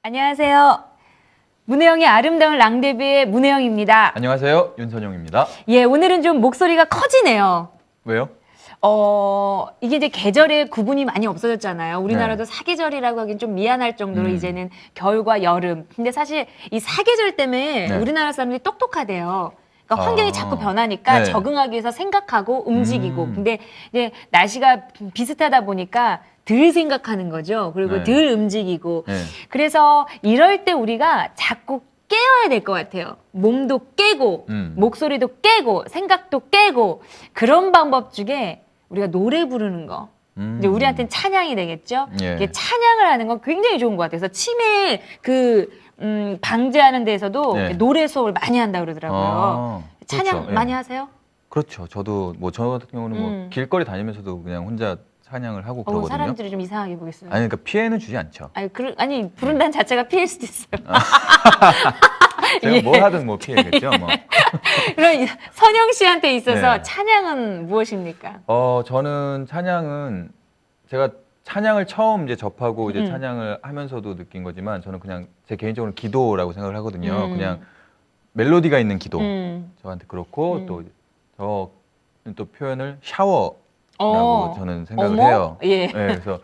안녕하세요. 문혜영의 아름다운 랑데뷔의 문혜영입니다. 안녕하세요. 윤선용입니다. 예, 오늘은 좀 목소리가 커지네요. 왜요? 이게 이제 계절의 구분이 많이 없어졌잖아요. 우리나라도 네. 사계절이라고 하긴 좀 미안할 정도로 이제는 겨울과 여름. 근데 사실 이 사계절 때문에 네. 우리나라 사람들이 똑똑하대요. 그러니까 환경이 자꾸 변하니까 네. 적응하기 위해서 생각하고 움직이고. 근데 이제 날씨가 비슷하다 보니까 덜 생각하는 거죠. 그리고 네. 덜 움직이고. 네. 그래서 이럴 때 우리가 자꾸 깨워야 될 것 같아요. 몸도 깨고, 목소리도 깨고, 생각도 깨고, 그런 방법 중에 우리가 노래 부르는 거. 이제 우리한테는 찬양이 되겠죠? 예. 이게 찬양을 하는 건 굉장히 좋은 것 같아요. 그래서 치매 방지하는 데서도 네. 노래 수업을 많이 한다고 그러더라고요. 아, 찬양 그렇죠. 예. 많이 하세요? 그렇죠. 저도 저 같은 경우는 뭐 길거리 다니면서도 그냥 혼자 찬양을 하고 그러거든요. 사람들이 좀 이상하게 보겠어요. 아니 그러니까 피해는 주지 않죠. 아니, 부른다는 자체가 피해일 수도 있어요. 제가 예. 뭘 하든 뭐 피해겠죠. 뭐. 그럼 선영 씨한테 있어서 네. 찬양은 무엇입니까? 저는 찬양은 제가 찬양을 처음 이제 접하고 이제 찬양을 하면서도 느낀 거지만 저는 그냥 제 개인적으로 기도라고 생각을 하거든요. 그냥 멜로디가 있는 기도. 저한테 그렇고 또 저는 또 표현을 샤워라고 저는 생각을 어머? 해요. 예. 네, 그래서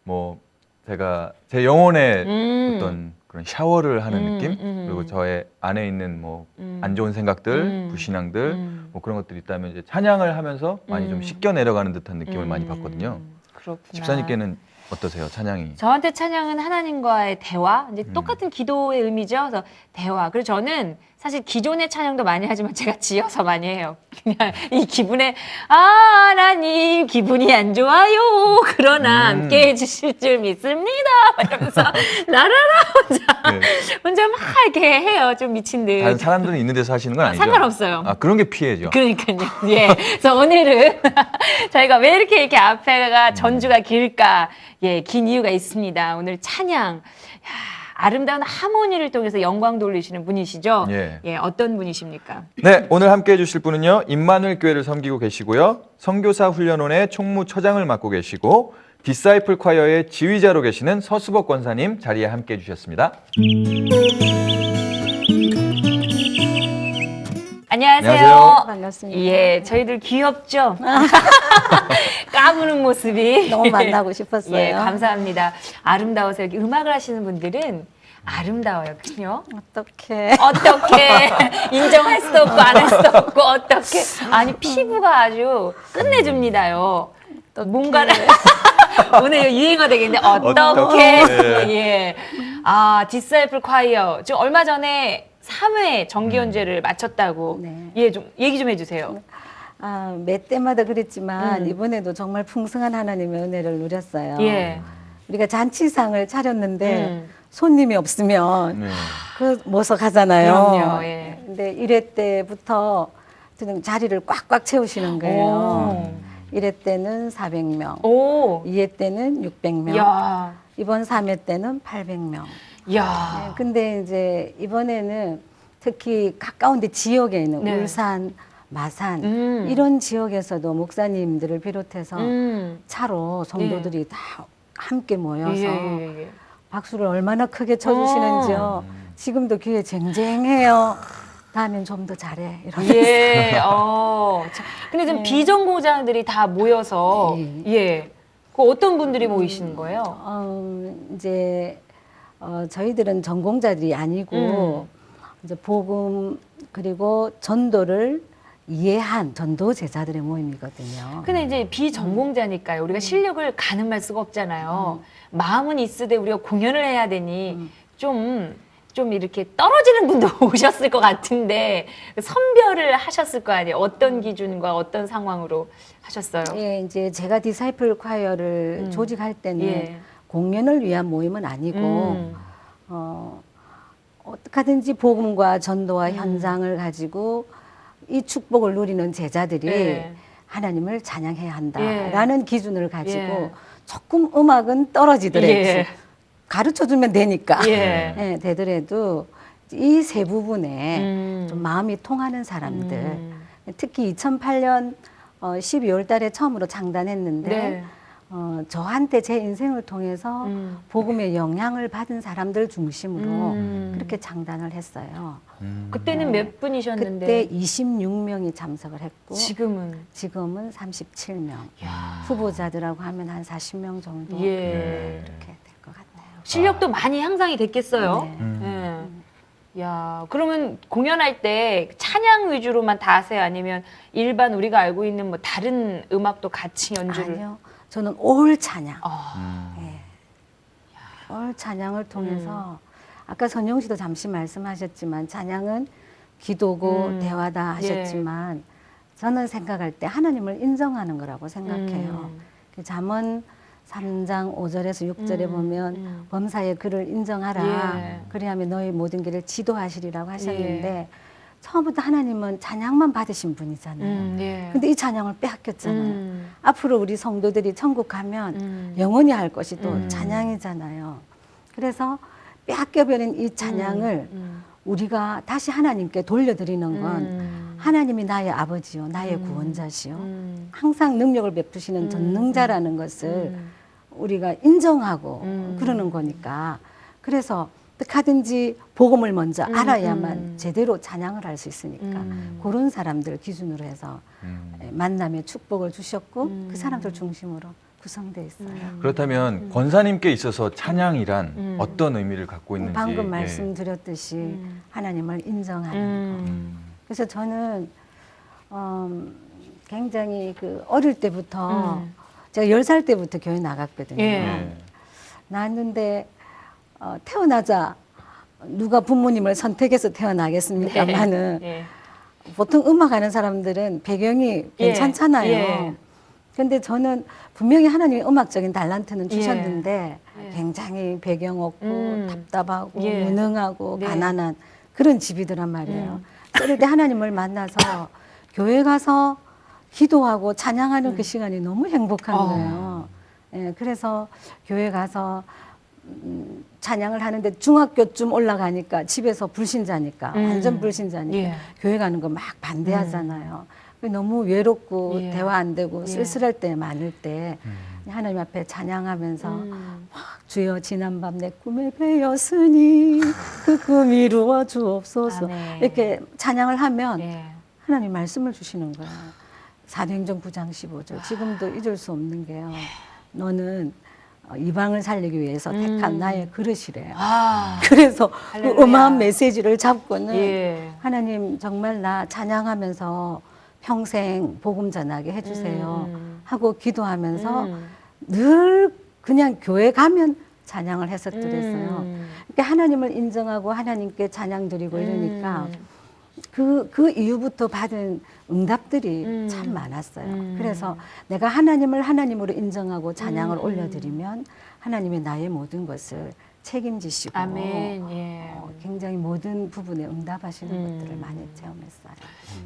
뭐 제가 제 영혼의 어떤 그런 샤워를 하는 느낌 그리고 저의 안에 있는 뭐 안 좋은 생각들, 불신앙들 뭐 그런 것들이 있다면 이제 찬양을 하면서 많이 좀 씻겨 내려가는 듯한 느낌을 많이 받거든요. 그렇구나. 집사님께는 어떠세요, 찬양이? 저한테 찬양은 하나님과의 대화, 이제 똑같은 기도의 의미죠. 그래서 대화. 그리고 저는 사실 기존의 찬양도 많이 하지만 제가 지어서 많이 해요. 그냥 이 기분에 하나님 기분이 안 좋아요. 그러나 함께 해주실 줄 믿습니다. 이러면서 라라라 혼자 막 이렇게 해요. 좀 미친 듯. 다른 사람들은 있는 데서 하시는 건 아니죠? 상관없어요. 아, 그런 게 피해죠. 그러니까요. 예. 그래서 오늘은 저희가 왜 이렇게 앞에가 전주가 길까? 예, 긴 이유가 있습니다. 오늘 찬양. 아름다운 하모니를 통해서 영광 돌리시는 분이시죠? 예. 어떤 분이십니까? 네, 오늘 함께 해주실 분은요, 임마누엘 교회를 섬기고 계시고요, 선교사 훈련원의 총무처장을 맡고 계시고, 디사이플 콰이어의 지휘자로 계시는 서수복 권사님 자리에 함께 해주셨습니다. 안녕하세요. 안녕하세요. 반갑습니다. 예, 저희들 귀엽죠? 까부는 모습이. 너무 만나고 싶었어요. 예, 감사합니다. 아름다워서 여기 음악을 하시는 분들은 아름다워요. 그죠? 어떻게? 어떻게 인정할 수도 없고 안 할 수도 없고 어떻게 아니 피부가 아주 끝내줍니다요. 뭔가를 오늘 유행어 되겠는데 어떻게 예. 디사이플 콰이어 지금 얼마 전에 3회 정기 연재를 마쳤다고 네. 예, 좀 얘기 좀 해주세요. 매 때마다 그랬지만 이번에도 정말 풍성한 하나님의 은혜를 누렸어요. 예. 우리가 잔치상을 차렸는데 손님이 없으면 네. 그 모서 가잖아요. 그럼요. 예. 근데 1회 때부터 지금 자리를 꽉꽉 채우시는 거예요. 1회 때는 400명, 오. 2회 때는 600명, 야. 이번 3회 때는 800명. 야. 네, 근데 이제 이번에는 특히 가까운데 지역에 있는 네. 울산, 마산 이런 지역에서도 목사님들을 비롯해서 차로 성도들이 다 함께 모여서 예. 박수를 얼마나 크게 쳐주시는지요. 지금도 귀에 쟁쟁해요. 다음엔 좀 더 잘해. 이러면서. 예. 자, 근데 좀 비전공자들이 다 모여서 예. 그 어떤 분들이 모이시는 거예요? 이제 저희들은 전공자들이 아니고 이제 복음 그리고 전도를 이해한 전도 제자들의 모임이거든요. 근데 이제 비전공자니까요. 우리가 실력을 가늠할 수가 없잖아요. 마음은 있으되 우리가 공연을 해야 되니 좀 이렇게 떨어지는 분도 오셨을 것 같은데 선별을 하셨을 거 아니에요. 어떤 기준과 어떤 상황으로 하셨어요? 예, 이제 제가 디사이플 콰이어를 조직할 때는 예. 공연을 위한 모임은 아니고 어떻게든지 복음과 전도와 현장을 가지고 이 축복을 누리는 제자들이 예. 하나님을 찬양해야 한다라는 기준을 가지고 예. 조금 음악은 떨어지더라도 예. 가르쳐 주면 되니까 예. 예, 되더라도 이 세 부분에 좀 마음이 통하는 사람들, 특히 2008년 12월 달에 처음으로 장단했는데 네. 저한테 제 인생을 통해서 복음의 영향을 받은 사람들 중심으로 그렇게 장단을 했어요. 그때는 몇 분이셨는데 그때 26명이 참석을 했고 지금은 37명. 후보자들하고 하면 한 40명 정도 예. 이렇게 될 것 같아요. 실력도 많이 향상이 됐겠어요. 네. 야, 그러면 공연할 때 찬양 위주로만 다 하세요? 아니면 일반 우리가 알고 있는 뭐 다른 음악도 같이 연주를? 아니요. 저는 올 찬양. 아. 예. 올 찬양을 통해서 아까 선영 씨도 잠시 말씀하셨지만 찬양은 기도고 대화다 하셨지만 저는 생각할 때 하나님을 인정하는 거라고 생각해요. 잠언 3장 5절에서 6절에 보면 범사의 그를 인정하라. 예. 그리하면 너희 모든 길을 지도하시리라고 하셨는데 처음부터 하나님은 찬양만 받으신 분이잖아요. 예. 근데 이 찬양을 빼앗겼잖아요. 앞으로 우리 성도들이 천국 가면 영원히 할 것이 또 찬양이잖아요. 그래서 빼앗겨버린 이 찬양을 우리가 다시 하나님께 돌려드리는 건 하나님이 나의 아버지요, 나의 구원자시요. 항상 능력을 베푸시는 전능자라는 것을 우리가 인정하고 그러는 거니까. 그래서 어떻게든지 복음을 먼저 알아야만 제대로 찬양을 할 수 있으니까 그런 사람들 기준으로 해서 만남의 축복을 주셨고 그 사람들 중심으로 구성되어 있어요. 그렇다면 권사님께 있어서 찬양이란 어떤 의미를 갖고 있는지 방금 예. 말씀드렸듯이 하나님을 인정하는 거. 그래서 저는 굉장히 그 어릴 때부터 제가 10살 때부터 교회 나갔거든요. 예. 나왔는데 태어나자 누가 부모님을 선택해서 태어나겠습니까마는 예. 보통 음악하는 사람들은 배경이 괜찮잖아요. 예. 근데 저는 분명히 하나님이 음악적인 달란트는 주셨는데 예. 굉장히 배경 없고 답답하고 예. 무능하고 네. 가난한 그런 집이더란 말이에요. 그럴 때 하나님을 만나서 교회 가서 기도하고 찬양하는 그 시간이 너무 행복한 거예요. 예, 그래서 교회 가서 찬양을 하는데 중학교쯤 올라가니까 집에서 불신자니까 완전 불신자니까 예. 교회 가는 거 막 반대하잖아요. 너무 외롭고 예. 대화 안 되고 예. 쓸쓸할 때 많을 때 하나님 앞에 찬양하면서 막 주여 지난밤 내 꿈에 배었으니 그 꿈 이루어 주옵소서 아멘. 이렇게 찬양을 하면 예. 하나님 말씀을 주시는 거예요. 사도행전 9장 15절 지금도 잊을 수 없는 게요. 너는 이방을 살리기 위해서 택한 나의 그릇이래요. 그래서 그 할렐루야. 어마한 메시지를 잡고는 예. 하나님 정말 나 찬양하면서 평생 복음 전하게 해주세요 하고 기도하면서 늘 그냥 교회 가면 찬양을 했었더랬어요. 그러니까 하나님을 인정하고 하나님께 찬양 드리고 이러니까 그 이후부터 받은 응답들이 참 많았어요. 그래서 내가 하나님을 하나님으로 인정하고 찬양을 올려드리면 하나님이 나의 모든 것을 책임지시고 아멘. 예. 굉장히 모든 부분에 응답하시는 것들을 많이 체험했어요.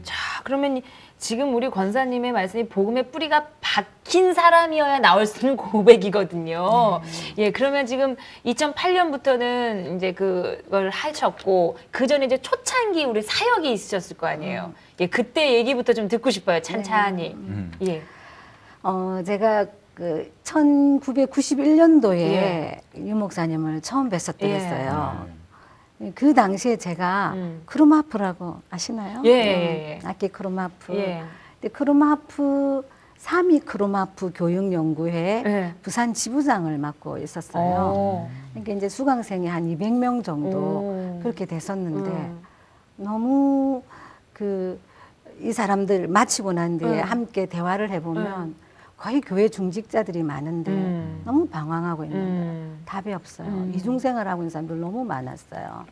자, 그러면 지금 우리 권사님의 말씀이 복음의 뿌리가 박힌 사람이어야 나올 수 있는 고백이거든요. 예, 그러면 지금 2008년부터는 이제 그걸 하셨고, 그 전에 이제 초창기 우리 사역이 있으셨을 거 아니에요. 예, 그때 얘기부터 좀 듣고 싶어요. 찬찬히. 예. 제가 그 1991년도에 유 목사님을 처음 뵀었더랬어요. 그 당시에 제가 크로마프라고 아시나요? 예. 악기 크로마프. 예. 근데 크로마프 3위 크로마프 교육연구회 예. 부산 지부장을 맡고 있었어요. 그러니까 이제 수강생이 한 200명 정도 그렇게 됐었는데 너무 이 사람들 마치고 난 뒤에 함께 대화를 해보면 거의 교회 중직자들이 많은데 너무 방황하고 있는 거예요. 답이 없어요. 이중생활하고 있는 사람들 너무 많았어요.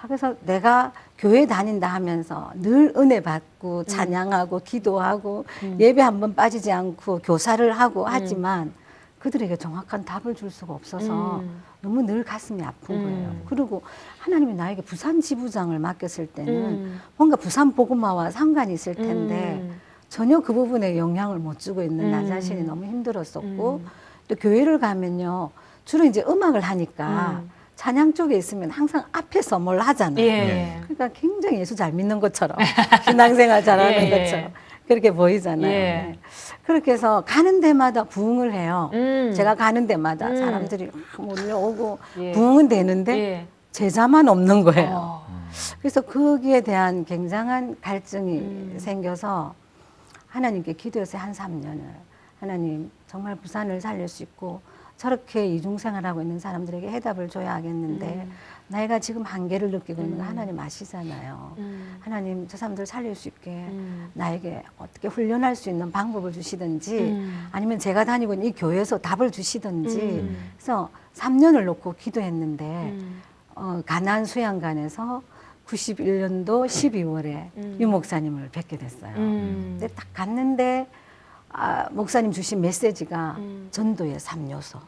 그래서 내가 교회 다닌다 하면서 늘 은혜 받고 찬양하고 기도하고 예배 한번 빠지지 않고 교사를 하고 하지만 그들에게 정확한 답을 줄 수가 없어서 너무 늘 가슴이 아픈 거예요. 그리고 하나님이 나에게 부산 지부장을 맡겼을 때는 뭔가 부산 복음화와 상관이 있을 텐데 전혀 그 부분에 영향을 못 주고 있는 나 자신이 너무 힘들었었고 또 교회를 가면요 주로 이제 음악을 하니까 찬양 쪽에 있으면 항상 앞에서 뭘 하잖아요. 예. 그러니까 굉장히 예수 잘 믿는 것처럼 신앙생활 잘하는 예. 것처럼 그렇게 보이잖아요. 예. 네. 그렇게 해서 가는 데마다 부흥을 해요. 음. 제가 가는 데마다 사람들이 막 몰려오고 예. 부흥은 되는데 예. 제자만 없는 거예요. 어. 그래서 거기에 대한 굉장한 갈증이 생겨서 하나님께 기도해서 한 3년을 하나님 정말 부산을 살릴 수 있고 저렇게 이중생활하고 있는 사람들에게 해답을 줘야 하겠는데 내가 지금 한계를 느끼고 있는 거 하나님 아시잖아요. 하나님 저 사람들 살릴 수 있게 나에게 어떻게 훈련할 수 있는 방법을 주시든지 아니면 제가 다니고 있는 이 교회에서 답을 주시든지 그래서 3년을 놓고 기도했는데 가나안 수양관에서 91년도 12월에 유 목사님을 뵙게 됐어요. 근데 딱 갔는데 목사님 주신 메시지가 전도의 3요소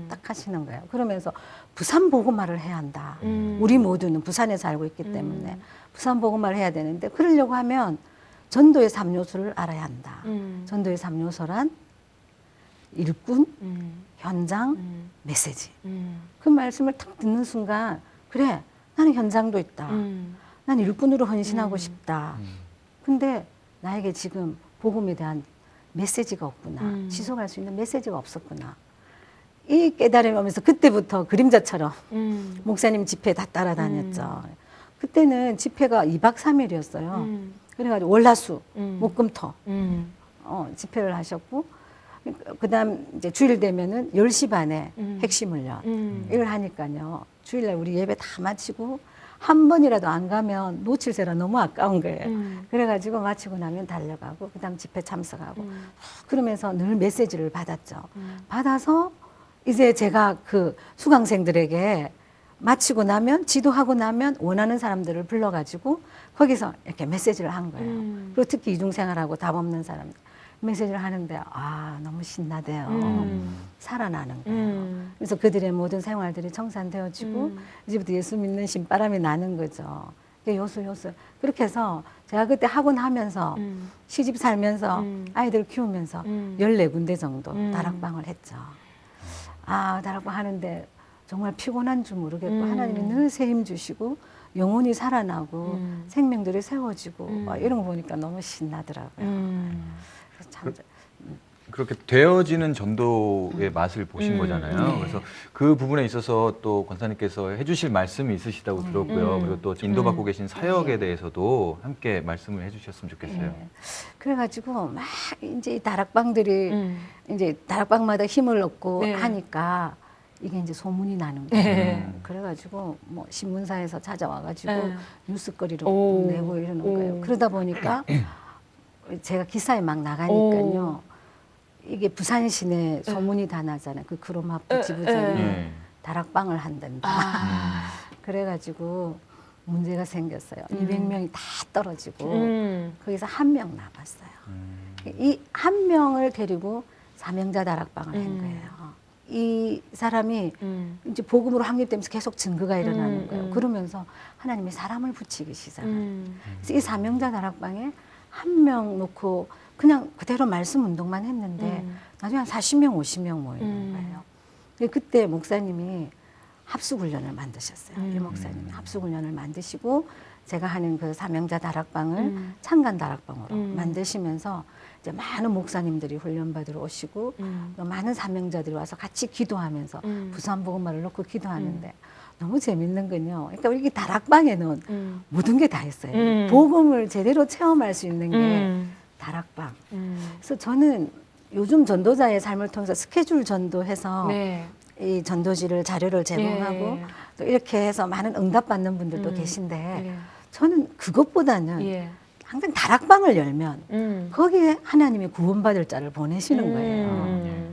딱 하시는 거예요. 그러면서 부산 복음화를 해야 한다. 우리 모두는 부산에 살고 있기 때문에 부산 복음화를 해야 되는데 그러려고 하면 전도의 3요소를 알아야 한다. 전도의 3요소란 일꾼, 현장, 메시지. 그 말씀을 딱 듣는 순간 그래 나는 현장도 있다. 난 일꾼으로 헌신하고 싶다. 근데 나에게 지금 복음에 대한 메시지가 없구나. 지속할 수 있는 메시지가 없었구나. 이 깨달음이 오면서 그때부터 그림자처럼 목사님 집회 다 따라다녔죠. 그때는 집회가 2박 3일이었어요. 그래가지고 월화수, 목금토 집회를 하셨고 그다음 이제 주일 되면은 10시 반에 핵심 훈련 이걸 하니까요. 주일날 우리 예배 다 마치고 한 번이라도 안 가면 놓칠세라 너무 아까운 거예요. 그래가지고 마치고 나면 달려가고 그다음 집회 참석하고 그러면서 늘 메시지를 받았죠. 받아서 이제 제가 그 수강생들에게 마치고 나면 지도하고 나면 원하는 사람들을 불러가지고 거기서 이렇게 메시지를 한 거예요. 그리고 특히 이중생활하고 답 없는 사람들 메시지를 하는데 너무 신나대요. 살아나는 거예요. 그래서 그들의 모든 생활들이 청산되어지고 이제부터 예수 믿는 신바람이 나는 거죠. 요소 그렇게 해서 제가 그때 학원 하면서 시집 살면서 아이들 키우면서 14군데 정도 다락방을 했죠. 다락방 하는데 정말 피곤한 줄 모르겠고 하나님이 늘 새 힘 주시고 영혼이 살아나고 생명들이 세워지고 이런 거 보니까 너무 신나더라고요. 참 그렇게 되어지는 전도의 맛을 보신 거잖아요. 네. 그래서 그 부분에 있어서 또 권사님께서 해주실 말씀이 있으시다고 들었고요. 그리고 또 인도받고 계신 사역에 대해서도 함께 말씀을 해주셨으면 좋겠어요. 네. 그래가지고 막 이제 이 다락방들이 이제 다락방마다 힘을 얻고 네. 하니까 이게 이제 소문이 나는 거예요. 네. 그래가지고 뭐 신문사에서 찾아와가지고 네. 뉴스거리로 오. 내고 이러는 거예요. 그러다 보니까 제가 기사에 막 나가니까요. 이게 부산 시내 소문이 다 나잖아요. 그 크롬하프 지부장이 다락방을 한단다. 그래가지고 문제가 생겼어요. 200명이 다 떨어지고 거기서 한 명 남았어요. 이 한 명을 데리고 사명자 다락방을 한 거예요. 이 사람이 이제 복음으로 확립되면서 계속 증거가 일어나는 거예요. 그러면서 하나님이 사람을 붙이기 시작해요. 그래서 이 사명자 다락방에 한 명 놓고 그냥 그대로 말씀 운동만 했는데 나중에 한 40명, 50명 모이는 거예요. 그때 목사님이 합숙훈련을 만드셨어요. 이 목사님이 합숙훈련을 만드시고 제가 하는 그 사명자 다락방을 창간 다락방으로 만드시면서 이제 많은 목사님들이 훈련받으러 오시고 또 많은 사명자들이 와서 같이 기도하면서 부산 복음화를 놓고 기도하는데 너무 재밌는 건요. 그러니까 우리 다락방에는 모든 게 다 있어요. 복음을 제대로 체험할 수 있는 게 다락방. 그래서 저는 요즘 전도자의 삶을 통해서 스케줄 전도해서 네. 이 전도지를 자료를 제공하고 예. 또 이렇게 해서 많은 응답받는 분들도 계신데 예. 저는 그것보다는 예. 항상 다락방을 열면 거기에 하나님이 구원받을 자를 보내시는 거예요.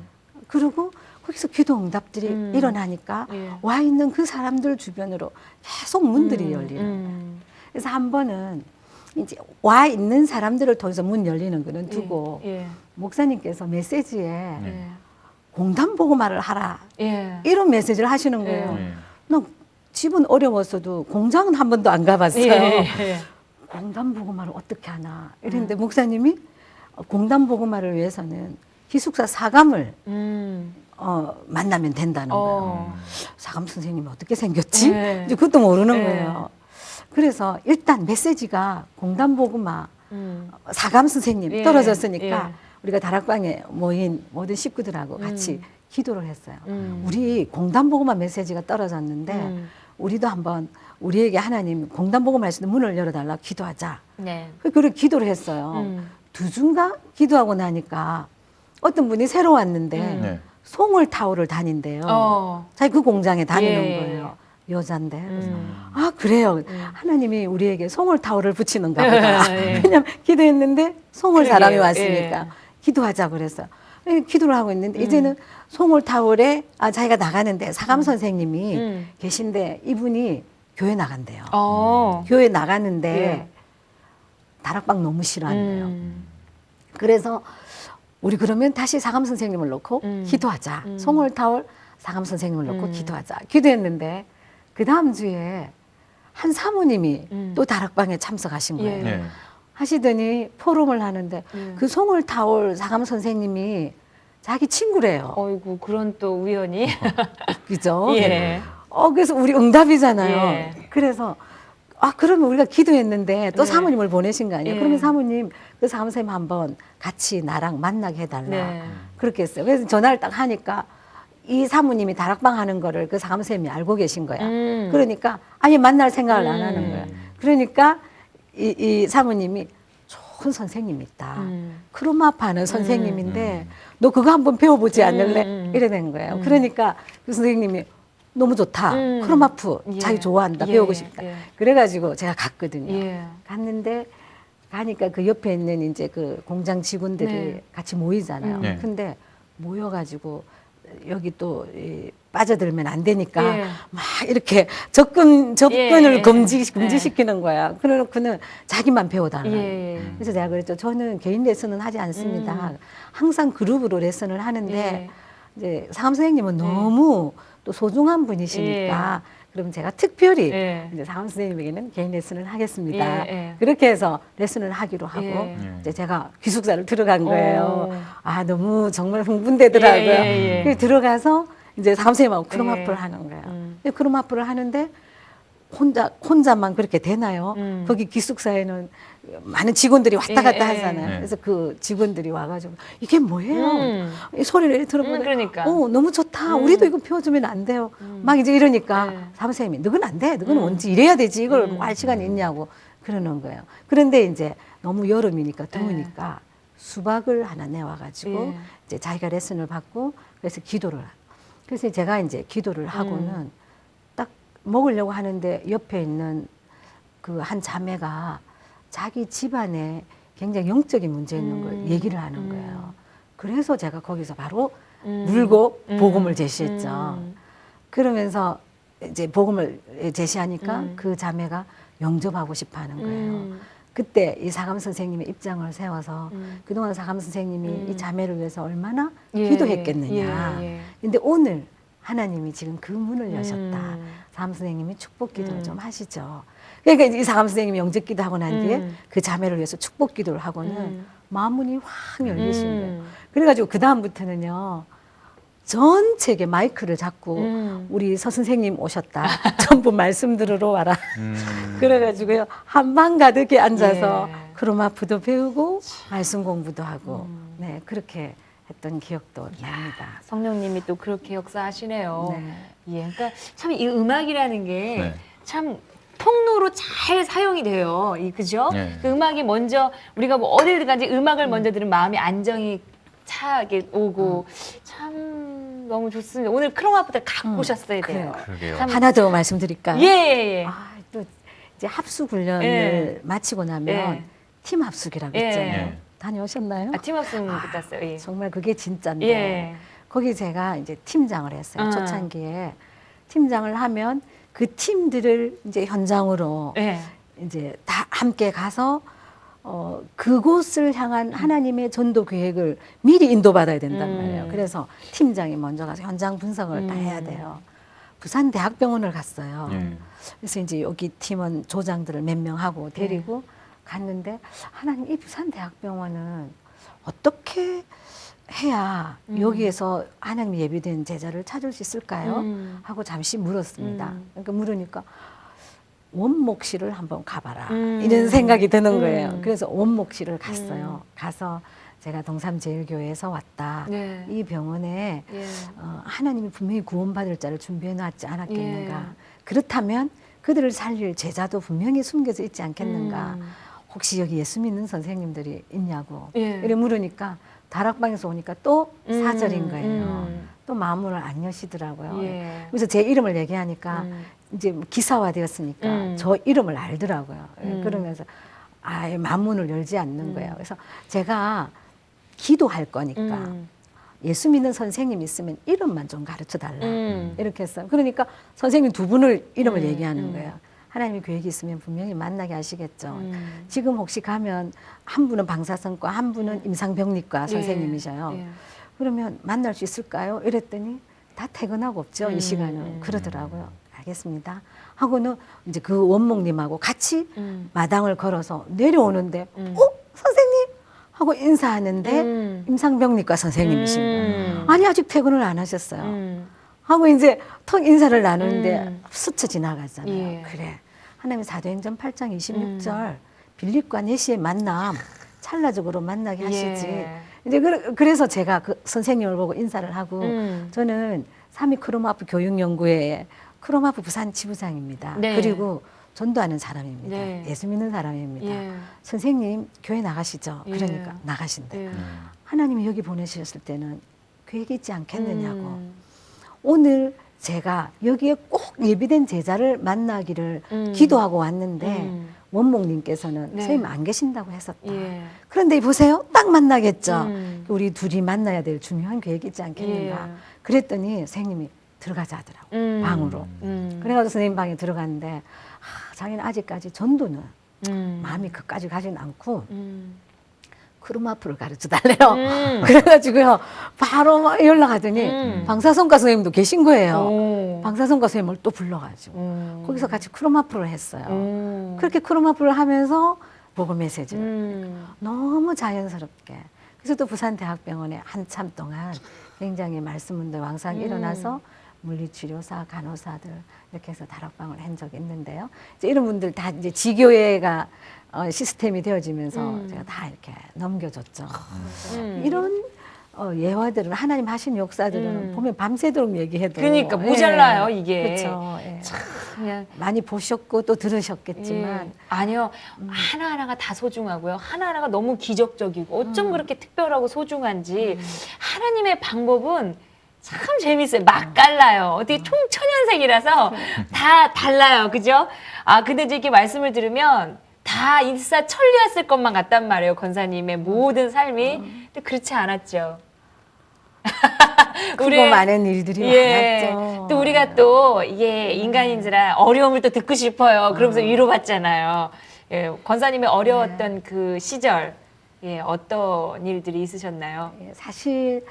그리고 거기서 기도 응답들이 일어나니까 예. 와 있는 그 사람들 주변으로 계속 문들이 열리는 거예요. 그래서 한 번은 이제 와 있는 사람들을 통해서 문 열리는 거는 두고 예. 목사님께서 메시지에 예. 공단 복음화를 하라 예. 이런 메시지를 하시는 거예요. 네. 나 집은 어려웠어도 공장은 한 번도 안 가봤어요. 예. 공단 복음화를 어떻게 하나 이랬는데 목사님이 공단 복음화를 위해서는 기숙사 사감을 만나면 된다는 거예요. 사감 선생님이 어떻게 생겼지? 네. 이제 그것도 모르는 네. 거예요. 그래서 일단 메시지가 공단보그마 사감 선생님 예. 떨어졌으니까 예. 우리가 다락방에 모인 모든 식구들하고 같이 기도를 했어요. 음. 우리 공단보그마 메시지가 떨어졌는데 우리도 한번 우리에게 하나님 공단보그마 할수 있는 문을 열어달라 기도하자. 네. 그래 기도를 했어요. 2주인가 기도하고 나니까 어떤 분이 새로 왔는데 네. 송월타워를 다닌대요. 자기 그 공장에 다니는 예. 거예요. 여잔데. 그래서 아 그래요. 하나님이 우리에게 송월타워를 붙이는가 보다. 예. 왜냐면 기도했는데 송월 그러게요. 사람이 왔으니까 예. 기도하자 그랬어요. 기도를 하고 있는데 이제는 송월타월에 자기가 나가는데 사감 선생님이 계신데 이분이 교회 나간대요. 교회 나가는데 예. 다락방 너무 싫어한대요. 그래서 우리 그러면 다시 사감 선생님을 놓고 기도하자. 송월타월 사감 선생님을 놓고 기도하자. 기도했는데 그 다음 주에 한 사모님이 또 다락방에 참석하신 거예요. 예. 네. 하시더니 포럼을 하는데 그 송월타월 사감 선생님이 자기 친구래요. 어이구 그런 또 우연히. 그죠? 예. 그래서 우리 응답이잖아요. 예. 그래서 그러면 우리가 기도했는데 또 네. 사모님을 보내신 거 아니에요? 예. 그러면 사모님 그 사감 선생님 한번 같이 나랑 만나게 해달라. 네. 그렇게 했어요. 그래서 전화를 딱 하니까 이 사모님이 다락방 하는 거를 그 사감 선생님이 알고 계신 거야. 그러니까 아예 만날 생각을 안 하는 거야. 그러니까 이 사모님이 좋은 선생님이 있다. 크로마파 하는 선생님인데 너 그거 한번 배워보지 않을래? 이래 된 거예요. 그러니까 그 선생님이 너무 좋다. 크로마프 예. 자기 좋아한다. 예. 배우고 싶다. 예. 그래가지고 제가 갔거든요. 예. 갔는데 가니까 그 옆에 있는 이제 그 공장 직원들이 네. 같이 모이잖아요. 네. 근데 모여가지고 여기 또 빠져들면 안 되니까 예. 막 이렇게 접근을 예. 금지시키는 거야. 그래놓고는 자기만 배워달라. 예. 그래서 내가 그랬죠. 저는 개인 레슨은 하지 않습니다. 항상 그룹으로 레슨을 하는데 예. 이제 사감 선생님은 너무 또 소중한 분이시니까 그럼 제가 특별히 예. 이제 사감 선생님에게는 개인 레슨을 하겠습니다. 예, 예. 그렇게 해서 레슨을 하기로 하고 예. 이제 제가 기숙사를 들어간 거예요. 오. 너무 정말 흥분되더라고요. 예. 그래서 들어가서 이제 사감 선생님하고 예. 크로마프를 하는 거예요. 근데 크로마프를 하는데 혼자만 그렇게 되나요? 거기 기숙사에는 많은 직원들이 왔다 갔다 예, 하잖아요. 예. 그래서 그 직원들이 와가지고 이게 뭐예요? 이 소리를 들어보니까 그러니까. 너무 좋다. 우리도 이거 배워주면 안 돼요. 막 이제 이러니까 네. 사무선생님이 너건 안 돼. 너건 언제 이래야 되지. 이걸 뭐 할 시간이 있냐고 그러는 거예요. 그런데 이제 너무 여름이니까 더우니까 수박을 하나 내와가지고 예. 이제 자기가 레슨을 받고 그래서 기도를 하고 그래서 제가 이제 기도를 하고는 딱 먹으려고 하는데 옆에 있는 그 한 자매가 자기 집안에 굉장히 영적인 문제 있는 걸 얘기를 하는 거예요. 그래서 제가 거기서 바로 물고 복음을 제시했죠. 그러면서 이제 복음을 제시하니까 그 자매가 영접하고 싶어 하는 거예요. 그때 이 사감 선생님의 입장을 세워서 그동안 사감 선생님이 이 자매를 위해서 얼마나 예. 기도했겠느냐. 예. 근데 오늘 하나님이 지금 그 문을 여셨다. 사감 선생님이 축복 기도를 좀 하시죠. 그러니까 이 사감 선생님이 영접 기도하고 난 뒤에 그 자매를 위해서 축복 기도를 하고는 마음문이 확 열리신 거예요. 그래가지고 그 다음부터는요. 전체에 마이크를 잡고 우리 서선생님 오셨다. 전부 말씀 들으러 와라. 그래가지고요. 한방 가득히 앉아서 예. 크로마프도 배우고 말씀 공부도 하고 네 그렇게 했던 기억도 납니다. 성령님이 또 그렇게 역사하시네요. 네. 예, 그러니까 참 이 음악이라는 게 네. 참 통로로 잘 사용이 돼요. 그죠? 네. 그 음악이 먼저 우리가 뭐 어딜 가지 음악을 먼저 들으면 마음이 안정이 차게 오고 참 너무 좋습니다. 오늘 크로마프를 갖고 오셨어야 돼요. 그래요. 그러게요. 참- 하나 더 말씀드릴까요? 예. 또 이제 합숙 훈련을 예. 마치고 나면 예. 팀 합숙이라고 예. 있잖아요. 예. 다녀오셨나요? 팀업승 붙었어요. 예. 정말 그게 진짜인데 예. 거기 제가 이제 팀장을 했어요. 아. 초창기에 팀장을 하면 그 팀들을 이제 현장으로 예. 이제 다 함께 가서 그곳을 향한 하나님의 전도 계획을 미리 인도받아야 된단 말이에요. 그래서 팀장이 먼저 가서 현장 분석을 다 해야 돼요. 부산 대학병원을 갔어요. 예. 그래서 이제 여기 팀원 조장들을 몇 명 하고 데리고 갔는데 하나님 이 부산 대학병원은 어떻게 해야 여기에서 하나님이 예비된 제자를 찾을 수 있을까요? 하고 잠시 물었습니다. 그러니까 물으니까 원목실을 한번 가봐라 이런 생각이 드는 거예요. 그래서 원목실을 갔어요. 가서 제가 동삼제일교회에서 왔다. 네. 이 병원에 예. 하나님이 분명히 구원받을 자를 준비해 놨지 않았겠는가. 예. 그렇다면 그들을 살릴 제자도 분명히 숨겨져 있지 않겠는가. 혹시 여기 예수 믿는 선생님들이 있냐고. 예. 이래 물으니까 다락방에서 오니까 또 사절인 거예요. 또 마음문을 안 여시더라고요. 예. 그래서 제 이름을 얘기하니까 이제 기사화 되었으니까 저 이름을 알더라고요. 그러면서 아예 마음문을 열지 않는 거예요. 그래서 제가 기도할 거니까 예수 믿는 선생님 있으면 이름만 좀 가르쳐 달라. 이렇게 했어요. 그러니까 선생님 두 분을 이름을 얘기하는 거예요. 하나님이 계획이 있으면 분명히 만나게 하시겠죠. 지금 혹시 가면 한 분은 방사선과 한 분은 임상병리과 선생님이셔요. 예. 그러면 만날 수 있을까요? 이랬더니 다 퇴근하고 없죠. 이 시간은. 그러더라고요. 알겠습니다. 하고는 이제 그 원목님하고 같이 마당을 걸어서 내려오는데 선생님! 하고 인사하는데 임상병리과 선생님이신 거예요. 아니 아직 퇴근을 안 하셨어요. 하고 이제 턱 인사를 나누는데 스쳐 지나가잖아요. 예. 그래. 하나님 사도행전 8장 26절 빌립과 내시의 만남 찰나적으로 만나게 하시지. 예. 이제 그래서 제가 그 선생님을 보고 인사를 하고 저는 삼위 크로마프 교육연구회의 크로마프 부산 지부장입니다. 네. 그리고 전도하는 사람입니다. 네. 예수 믿는 사람입니다. 예. 선생님 교회 나가시죠. 예. 그러니까 나가신대. 예. 하나님이 여기 보내주셨을 때는 계획이 있지 않겠느냐고. 오늘 제가 여기에 꼭 예비된 제자를 만나기를 기도하고 왔는데 원목님께서는 네. 선생님 안 계신다고 했었다. 예. 그런데 보세요. 딱 만나겠죠. 우리 둘이 만나야 될 중요한 계획이 있지 않겠는가. 예. 그랬더니 선생님이 들어가자 하더라고요. 방으로. 그래가지고 선생님 방에 들어갔는데 자기는 아직까지 전도는 마음이 그까지 가진 않고 크루마프를 가르쳐 달래요. 그래가지고요, 바로 막 연락하더니 방사선과 선생님도 계신 거예요. 오. 방사선과 선생님을 또 불러가지고 거기서 같이 크루마프를 했어요. 그렇게 크루마프를 하면서 보고 메시지를 너무 자연스럽게. 그래서 또 부산대학병원에 한참 동안 굉장히 말씀문들 왕성히 일어나서 물리치료사, 간호사들 이렇게 해서 다락방을 한 적이 있는데요. 이제 이런 분들 다 이제 지교회가 시스템이 되어지면서 제가 다 이렇게 넘겨줬죠. 이런 예화들은 하나님 하신 역사들은 보면 밤새도록 얘기해도 그러니까 모자라요, 예, 이게. 그렇죠. 예. 그냥 많이 보셨고 또 들으셨겠지만 아니요. 하나하나가 다 소중하고요. 하나하나가 너무 기적적이고 어쩜 그렇게 특별하고 소중한지 하나님의 방법은 참 재밌어요. 맛깔나요. 어떻게 총천연색이라서 다 달라요. 그죠? 아, 근데 이제 이렇게 말씀을 들으면 다 일사천리였을 것만 같단 말이에요. 권사님의 모든 삶이. 근데 그렇지 않았죠. 크고 많은 일들이 많았죠. 또 우리가 또 이게 인간인지라 어려움을 또 듣고 싶어요. 그러면서 위로받잖아요. 예, 권사님의 어려웠던 그 시절, 예, 어떤 일들이 있으셨나요? 예, 사실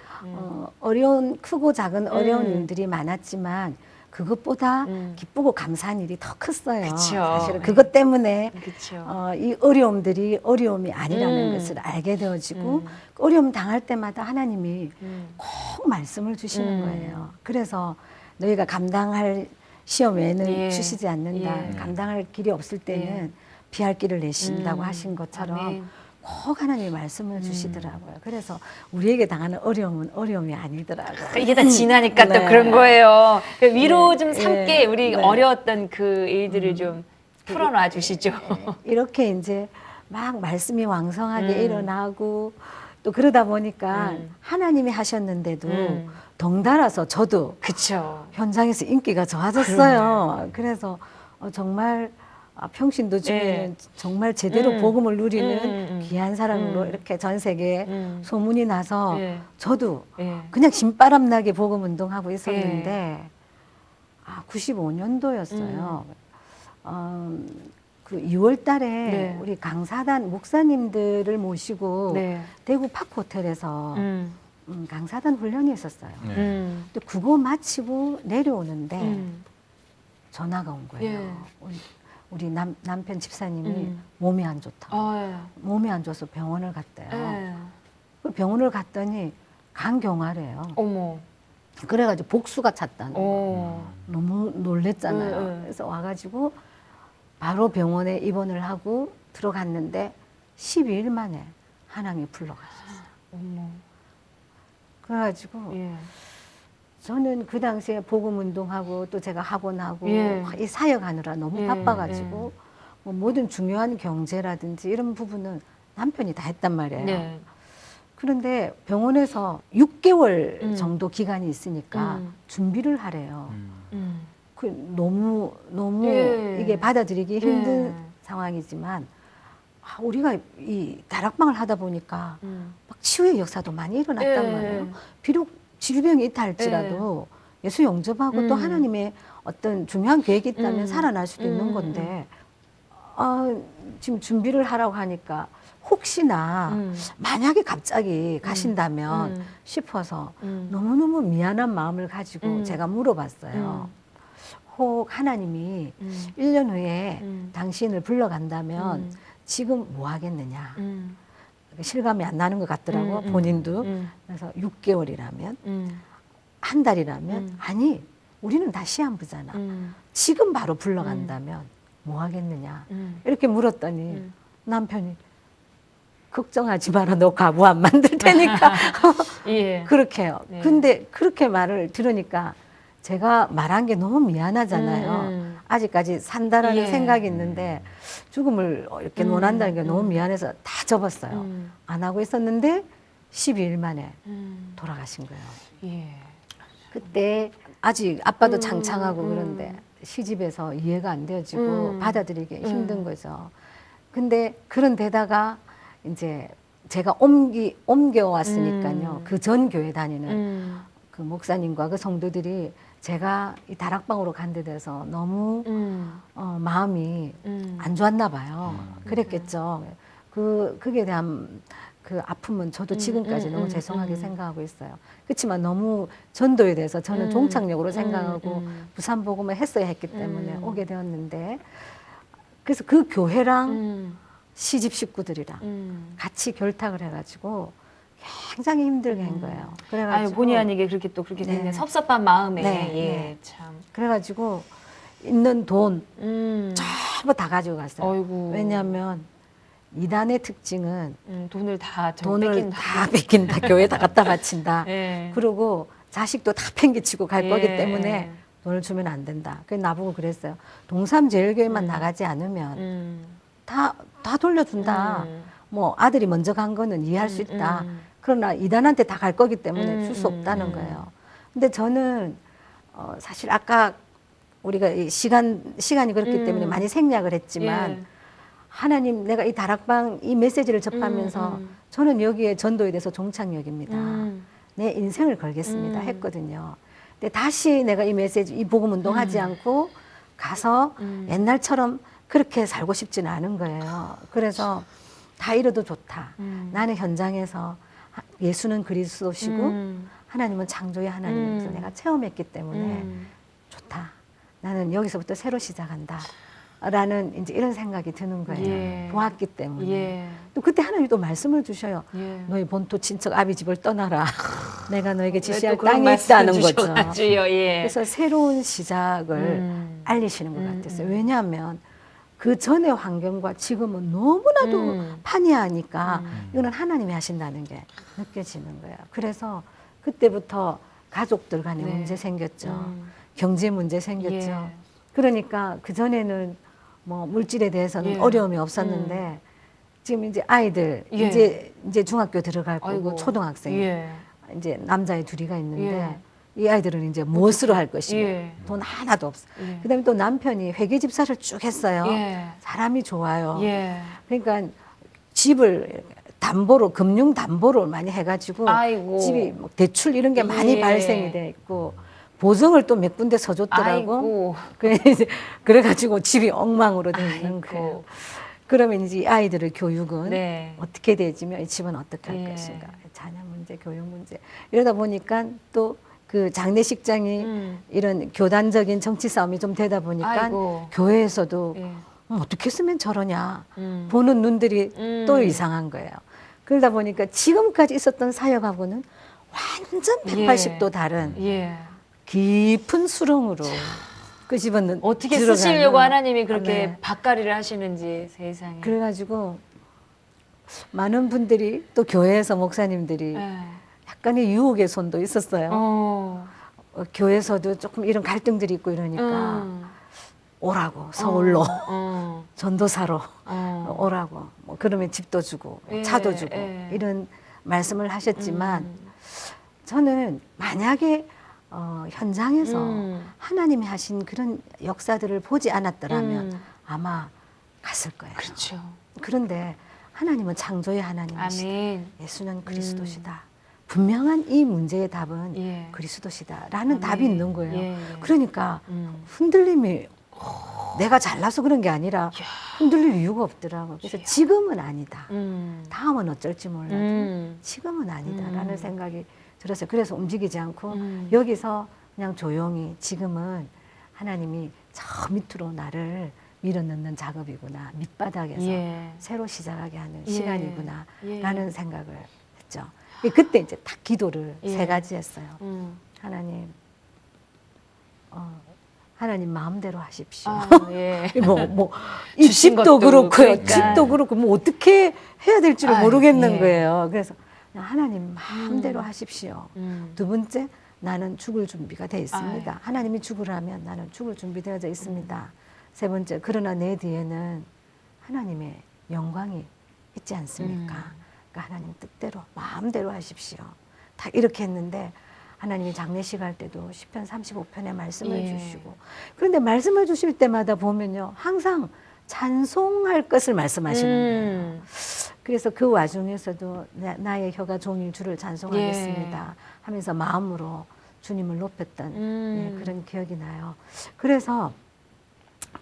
어려운 크고 작은 어려운 일들이 많았지만 그것보다 기쁘고 감사한 일이 더 컸어요. 그쵸. 사실은 그것 때문에 그렇죠. 이 어려움들이 어려움이 아니라는 것을 알게 되어지고 어려움 당할 때마다 하나님이 꼭 말씀을 주시는 거예요. 그래서 너희가 감당할 시험 외에는 예. 주시지 않는다. 예. 감당할 길이 없을 때는 피할 길을 내신다고 하신 것처럼 아멘. 꼭 하나님이 말씀을 주시더라고요. 그래서 우리에게 당하는 어려움은 어려움이 아니더라고요. 이게 다 지나니까 네. 또 그런 거예요. 그 위로 좀 네. 삼게 네. 우리 네. 어려웠던 그 일들을 좀 풀어놔 주시죠. 이렇게 이제 막 말씀이 왕성하게 일어나고 또 그러다 보니까 하나님이 하셨는데도 덩달아서 저도 그쵸. 현장에서 인기가 좋아졌어요. 그래서 정말 평신도 중에는 정말 제대로 복음을 누리는 귀한 사람으로 이렇게 전 세계에 소문이 나서 예. 저도 예. 그냥 신바람 나게 복음 운동하고 있었는데 95년도였어요. 그 2월 달에 네. 우리 강사단 목사님들을 모시고 네. 대구 파크 호텔에서 강사단 훈련이 있었어요. 네. 근데 그거 마치고 내려오는데 전화가 온 거예요. 예. 우리 남편 집사님이 몸이 안 좋다고. 어, 예. 몸이 안 좋아서 병원을 갔대요. 예. 그 병원을 갔더니 간경화래요. 어머. 그래가지고 복수가 찼다는 거. 어. 너무 놀랬잖아요. 네, 네. 그래서 와가지고 바로 병원에 입원을 하고 들어갔는데 12일 만에 한항이 불러갔었어요. 어머. 그래가지고 예. 저는 그 당시에 복음 운동하고 또 제가 학원하고 예. 이 사역하느라 너무 예, 바빠가지고 뭐 모든 중요한 경제라든지 이런 부분은 남편이 다 했단 말이에요. 네. 그런데 병원에서 6개월 음. 정도 기간이 있으니까 준비를 하래요. 음. 그 너무 예. 이게 받아들이기 힘든 예. 상황이지만 우리가 이 다락방을 하다 보니까 음. 막 치유의 역사도 많이 일어났단 예. 말이에요. 비록 질병이 있다 할지라도 예수 영접하고 또 하나님의 어떤 중요한 계획이 있다면 살아날 수도 있는 건데 지금 준비를 하라고 하니까 혹시나 만약에 갑자기 가신다면 싶어서 너무너무 미안한 마음을 가지고 제가 물어봤어요. 혹 하나님이 1년 후에 당신을 불러간다면 지금 뭐 하겠느냐. 실감이 안 나는 것 같더라고 본인도. 그래서 6개월이라면 한 달이라면 아니 우리는 다 시한부잖아. 지금 바로 불러간다면 뭐 하겠느냐. 이렇게 물었더니 남편이 걱정하지 마라. 너 과부 안 만들 테니까. 예. 그렇게 해요. 네. 근데 그렇게 말을 들으니까 제가 말한 게 너무 미안하잖아요. 아직까지 산다라는 예. 생각이 있는데 죽음을 이렇게 논한다는 게 너무 미안해서 다 접었어요. 안 하고 있었는데 12일 만에 돌아가신 거예요. 예. 그때 아직 아빠도 장창하고 그런데 시집에서 이해가 안 되어지고 받아들이기 힘든 거죠. 근데 그런 데다가 이제 제가 옮겨왔으니까요. 그 전 교회 다니는 그 목사님과 그 성도들이 제가 이 다락방으로 간 데 대해서 너무 마음이 안 좋았나 봐요. 그랬겠죠. 그게 대한 그 아픔은 저도 지금까지 너무 죄송하게 생각하고 있어요. 그렇지만 너무 전도에 대해서 저는 종착역으로 생각하고 부산 복음을 했어야 했기 때문에 오게 되었는데 그래서 그 교회랑 시집 식구들이랑 같이 결탁을 해가지고 굉장히 힘들게 한 거예요. 아유, 본의 아니게 그렇게 또 그렇게 네. 됐네. 섭섭한 마음에. 네, 예, 네. 참. 그래가지고 있는 돈 전부 다 가지고 갔어요. 어이구. 왜냐하면 이단의 특징은 돈을 다 돈을 뺏긴다. 다 뺏긴다. 교회 다 갖다 바친다. 예. 그리고 자식도 다 팽개치고 갈 예. 거기 때문에 돈을 주면 안 된다. 그래서 나보고 그랬어요. 동삼제일교회만 나가지 않으면 다 돌려준다. 뭐 아들이 먼저 간 거는 이해할 수 있다. 그러나 이단한테 다 갈 거기 때문에 줄 수 없다는 거예요. 근데 저는 사실 아까 우리가 이 시간이 그렇기 때문에 많이 생략을 했지만 예. 하나님 내가 이 다락방 이 메시지를 접하면서 저는 여기에 전도에 대해서 종착역입니다. 내 인생을 걸겠습니다 했거든요. 근데 다시 내가 이 메시지, 이 복음 운동하지 않고 가서 옛날처럼 그렇게 살고 싶지는 않은 거예요. 그래서 다 이뤄도 좋다. 나는 현장에서 예수는 그리스도시고 하나님은 창조의 하나님이면서 내가 체험했기 때문에 좋다. 나는 여기서부터 새로 시작한다. 라는 이제 이런 생각이 드는 거예요. 예. 보았기 때문에. 예. 또 그때 하나님이 또 말씀을 주셔요. 예. 너희 본토 친척 아비 집을 떠나라. 내가 너에게 지시할 또 그런 땅이 말씀을 있다는 거죠. 주셔가지고요. 예. 그래서 새로운 시작을 알리시는 것 같았어요. 왜냐하면 그 전의 환경과 지금은 너무나도 판이하니까 이거는 하나님이 하신다는 게 느껴지는 거예요. 그래서 그때부터 가족들 간에 네. 문제 생겼죠. 경제 문제 생겼죠. 예. 그러니까 그전에는 뭐 물질에 대해서는 예. 어려움이 없었는데 지금 이제 아이들 예. 이제 중학교 들어갈 거고 아이고. 초등학생 예. 이제 남자애 둘이가 있는데 예. 이 아이들은 이제 무엇으로 할 것이냐. 예. 돈 하나도 없어. 예. 그다음에 또 남편이 회계 집사를 쭉 했어요. 예. 사람이 좋아요. 예. 그러니까 집을 담보로 금융 담보로 많이 해가지고 아이고. 집이 뭐 대출 이런 게 많이 예. 발생이 돼 있고 보증을 또 몇 군데 서줬더라고. 아이고. 그래가지고 집이 엉망으로 돼 있는 아이고. 거예요. 그러면 이제 이 아이들의 교육은 네. 어떻게 되지며 이 집은 어떻게 할 예. 것인가. 자녀 문제, 교육 문제. 이러다 보니까 또 그 장례식장이 이런 교단적인 정치 싸움이 좀 되다 보니까 아이고. 교회에서도 예. 어떻게 쓰면 저러냐. 보는 눈들이 또 이상한 거예요. 그러다 보니까 지금까지 있었던 사역하고는 완전 180도 다른 예. 깊은 수렁으로 끄집어는 어떻게 들어가는. 쓰시려고 하나님이 그렇게 네. 밭갈이를 하시는지 세상에. 그래가지고 많은 분들이 또 교회에서 목사님들이 예. 약간의 유혹의 손도 있었어요. 어. 교회에서도 조금 이런 갈등들이 있고 이러니까 음. 오라고 서울로 전도사로 어. 오라고 뭐 그러면 집도 주고 예, 차도 주고 예. 이런 말씀을 하셨지만 저는 만약에 현장에서 하나님이 하신 그런 역사들을 보지 않았더라면 아마 갔을 거예요. 그렇죠. 그런데 하나님은 창조의 하나님이시다. 아멘. 예수는 그리스도시다. 분명한 이 문제의 답은 예. 그리스도시다라는 아멘. 답이 있는 거예요. 예. 그러니까 흔들림이 내가 잘나서 그런 게 아니라 흔들릴 이유가 없더라고. 그래서 지금은 아니다. 다음은 어쩔지 몰라도 지금은 아니다라는 생각이 들었어요. 그래서 움직이지 않고 여기서 그냥 조용히 지금은 하나님이 저 밑으로 나를 밀어넣는 작업이구나. 밑바닥에서 예. 새로 시작하게 하는 예. 시간이구나 예. 라는 생각을 했죠. 그때 이제 딱 기도를 예. 3가지 했어요. 하나님, 하나님 마음대로 하십시오. 아, 예. 이 주신 집도 것도 그렇고요. 그러니까. 집도 그렇고 뭐 어떻게 해야 될지를 아유, 모르겠는 예. 거예요. 그래서 그냥 하나님 마음대로 하십시오. 2번째, 나는 죽을 준비가 돼 있습니다. 아유. 하나님이 죽으라면 나는 죽을 준비되어져 있습니다. 3번째, 그러나 내 뒤에는 하나님의 영광이 있지 않습니까? 그러니까 하나님 뜻대로 마음대로 하십시오. 다 이렇게 했는데 하나님이 장례식 할 때도 시편 35편에 말씀을 예. 주시고, 그런데 말씀을 주실 때마다 보면요 항상 찬송할 것을 말씀하시는 거예요. 그래서 그 와중에서도 나의 혀가 종일 주를 찬송하겠습니다 하면서 마음으로 주님을 높였던 예, 그런 기억이 나요. 그래서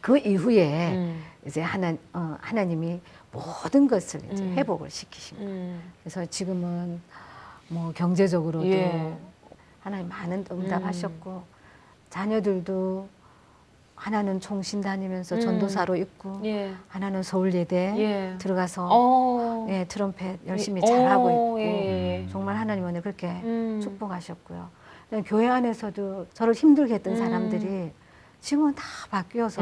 그 이후에 이제 하나님이 모든 것을 이제 회복을 시키신 거예요. 그래서 지금은 뭐 경제적으로도 예. 하나님 많은 응답하셨고, 자녀들도 하나는 총신 다니면서 전도사로 있고, 예. 하나는 서울예대 예. 들어가서 예, 트럼펫 열심히 잘하고 있고, 예. 정말 하나님 오늘 그렇게 축복하셨고요. 교회 안에서도 저를 힘들게 했던 사람들이 지금은 다 바뀌어서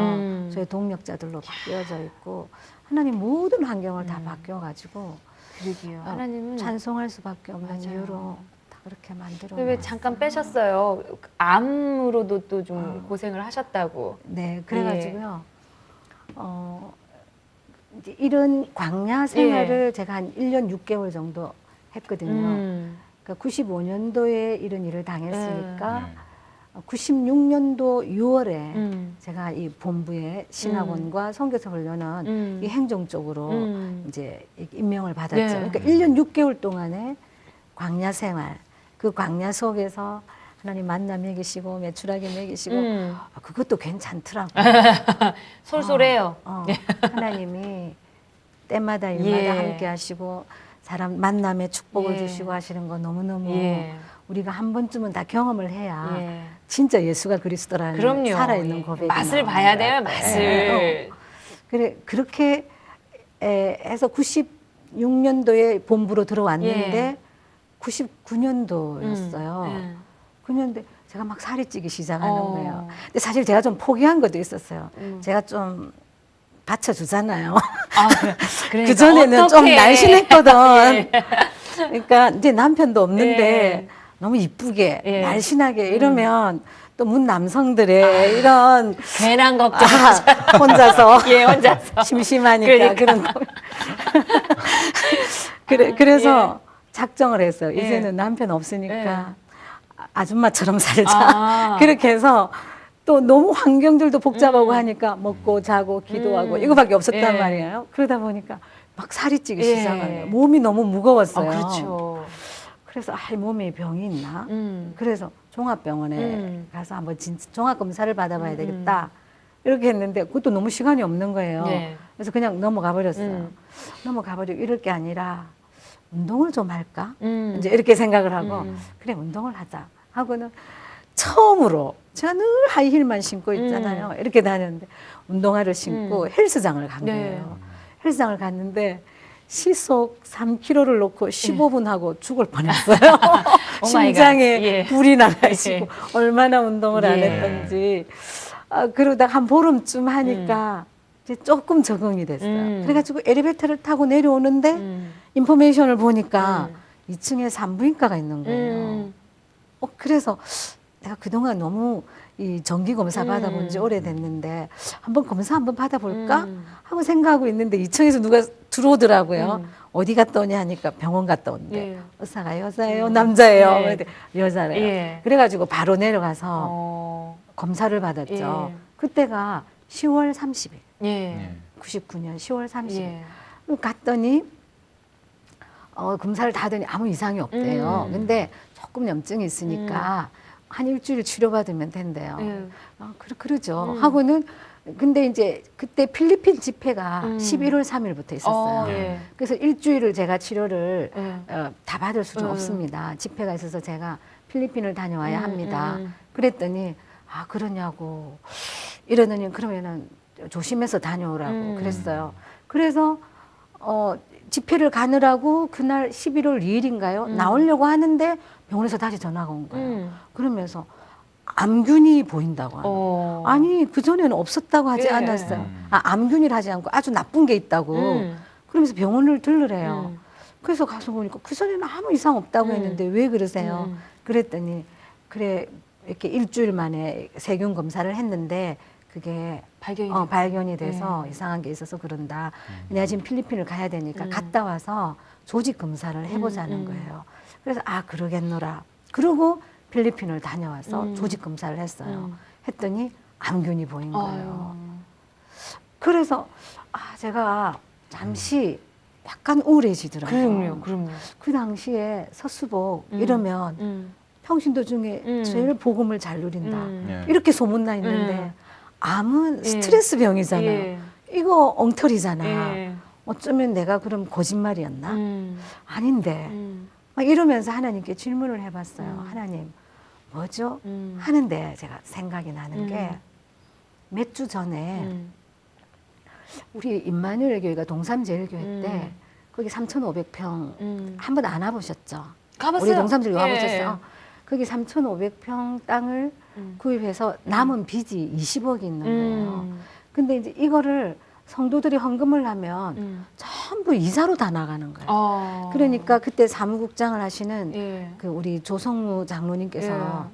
저희 동력자들로 바뀌어져 있고, 하나님 모든 환경을 다 바뀌어가지고 그러게요. 하나님은 찬송할 수밖에 없는 맞아요. 이유로 다 그렇게 만들어. 왜 잠깐 빼셨어요? 암으로도 또 좀 고생을 하셨다고. 네, 그래가지고요. 이제 이런 광야 생활을 제가 한 1년 6개월 정도 했거든요. 그러니까 95년도에 이런 일을 당했으니까 96년도 6월에 제가 이 본부의 신학원과 선교사 훈련은 이 행정 쪽으로 이제 임명을 받았죠. 네. 그러니까 1년 6개월 동안의 광야 생활, 그 광야 속에서 하나님 만나 먹이시고 매출하게 먹이시고 그것도 괜찮더라고요. 솔솔해요. 하나님이 때마다 일마다 예. 함께 하시고 사람 만남에 축복을 예. 주시고 하시는 거 너무너무 예. 우리가 한 번쯤은 다 경험을 해야 예. 진짜 예수가 그리스도라는 그럼요. 살아있는 예. 고백이 맛을 나오는 봐야 거예요. 돼요, 맛을. 예. 그래 그렇게 해서 96년도에 본부로 들어왔는데 예. 99년도였어요. 예. 9년도에 제가 막 살이 찌기 시작하는 어. 거예요. 근데 사실 제가 좀 포기한 것도 있었어요. 제가 좀 받쳐주잖아요. 아, 그러니까 그 전에는 좀 어떡해. 날씬했거든. 예. 그러니까 이제 남편도 없는데 예. 너무 이쁘게 예. 날씬하게 이러면 또 문 남성들의 이런 괜한 걱정. 혼자서 예, 혼자서. 심심하니까 그러니까. 그런 거. 그래서 작정을 했어요. 예. 이제는 남편 없으니까 아줌마처럼 살자. 아. 그렇게 해서 또 너무 환경들도 복잡하고 하니까 먹고 자고 기도하고 이거밖에 없었단 예. 말이에요. 그러다 보니까 막 살이 찌기 예. 시작하는 거예요. 몸이 너무 무거웠어요. 그렇죠. 그래서 몸에 병이 있나? 음. 그래서 종합병원에 가서 한번 종합검사를 받아봐야 되겠다. 이렇게 했는데 그것도 너무 시간이 없는 거예요. 네. 그래서 그냥 넘어가 버렸어요. 넘어가 버리고 이럴 게 아니라 운동을 좀 할까? 이제 이렇게 생각을 하고 그래 운동을 하자 하고는 처음으로 제가 늘 하이힐만 신고 있잖아요. 이렇게 다녔는데 운동화를 신고 헬스장을 간 네. 거예요. 헬스장을 갔는데 시속 3km를 놓고 15분 하고 죽을 뻔했어요. 오마이갓. 심장에 예. 불이 나가지고 예. 얼마나 운동을 안 예. 했던지. 그러다 한 보름쯤 하니까 이제 조금 적응이 됐어요. 그래가지고 엘리베이터를 타고 내려오는데 인포메이션을 보니까 2층에 산부인과가 있는 거예요. 그래서 내가 그동안 너무 이 정기 검사 받아본 지 오래됐는데 한번 검사 한번 받아볼까 하고 생각하고 있는데 2층에서 누가 들어오더라고요. 어디 갔다 오냐 하니까 병원 갔다 온대. 예. 의사가 여자예요, 남자예요? 예. 그랬더니 여자래요. 예. 그래가지고 바로 내려가서 검사를 받았죠. 예. 그때가 10월 30일, 예. 99년 10월 30일. 예. 갔더니 검사를 다 하더니 아무 이상이 없대요. 근데 조금 염증이 있으니까 한 일주일 치료받으면 된대요. 그러죠. 하고는 근데 이제 그때 필리핀 집회가 11월 3일부터 있었어요. 예. 그래서 일주일을 제가 치료를 예. 다 받을 수는 없습니다. 집회가 있어서 제가 필리핀을 다녀와야 합니다. 그랬더니 아 그러냐고 이러더니 그러면은 조심해서 다녀오라고 그랬어요. 그래서 집회를 가느라고 그날 11월 2일인가요? 나오려고 하는데 병원에서 다시 전화가 온 거예요. 그러면서 암균이 보인다고 하는 거예요. 아니 그전에는 없었다고 하지 예. 않았어요. 암균이라 하지 않고 아주 나쁜 게 있다고. 그러면서 병원을 들르래요. 그래서 가서 보니까 그전에는 아무 이상 없다고 했는데 왜 그러세요? 그랬더니 그래 이렇게 일주일 만에 세균 검사를 했는데 그게 발견이 돼서 이상한 게 있어서 그런다. 내가 지금 필리핀을 가야 되니까 갔다 와서 조직 검사를 해보자는 거예요. 그래서 아 그러겠노라. 그러고 필리핀을 다녀와서 조직 검사를 했어요. 했더니 암균이 보인 거예요. 그래서 제가 잠시 약간 우울해지더라고요. 그럼요. 그 당시에 서수복 이러면 평신도 중에 제일 복음을 잘 누린다. 이렇게 소문나 있는데 암은 스트레스 병이잖아요. 예. 이거 엉터리잖아. 예. 어쩌면 내가 그럼 거짓말이었나? 아닌데. 막 이러면서 하나님께 질문을 해봤어요. 하나님, 뭐죠? 하는데 제가 생각이 나는 게 몇 주 전에 우리 임마누엘 교회가 동삼제일교회 때 거기 3,500평 한 번 안 와보셨죠? 가봤어요. 우리 동삼제일 예. 와보셨어요? 거기 3,500평 땅을 구입해서 남은 빚이 20억이 있는 거예요. 근데 이제 이거를 성도들이 헌금을 하면 전부 이자로 다 나가는 거예요. 그러니까 그때 사무국장을 하시는 그 우리 조성무 장로님께서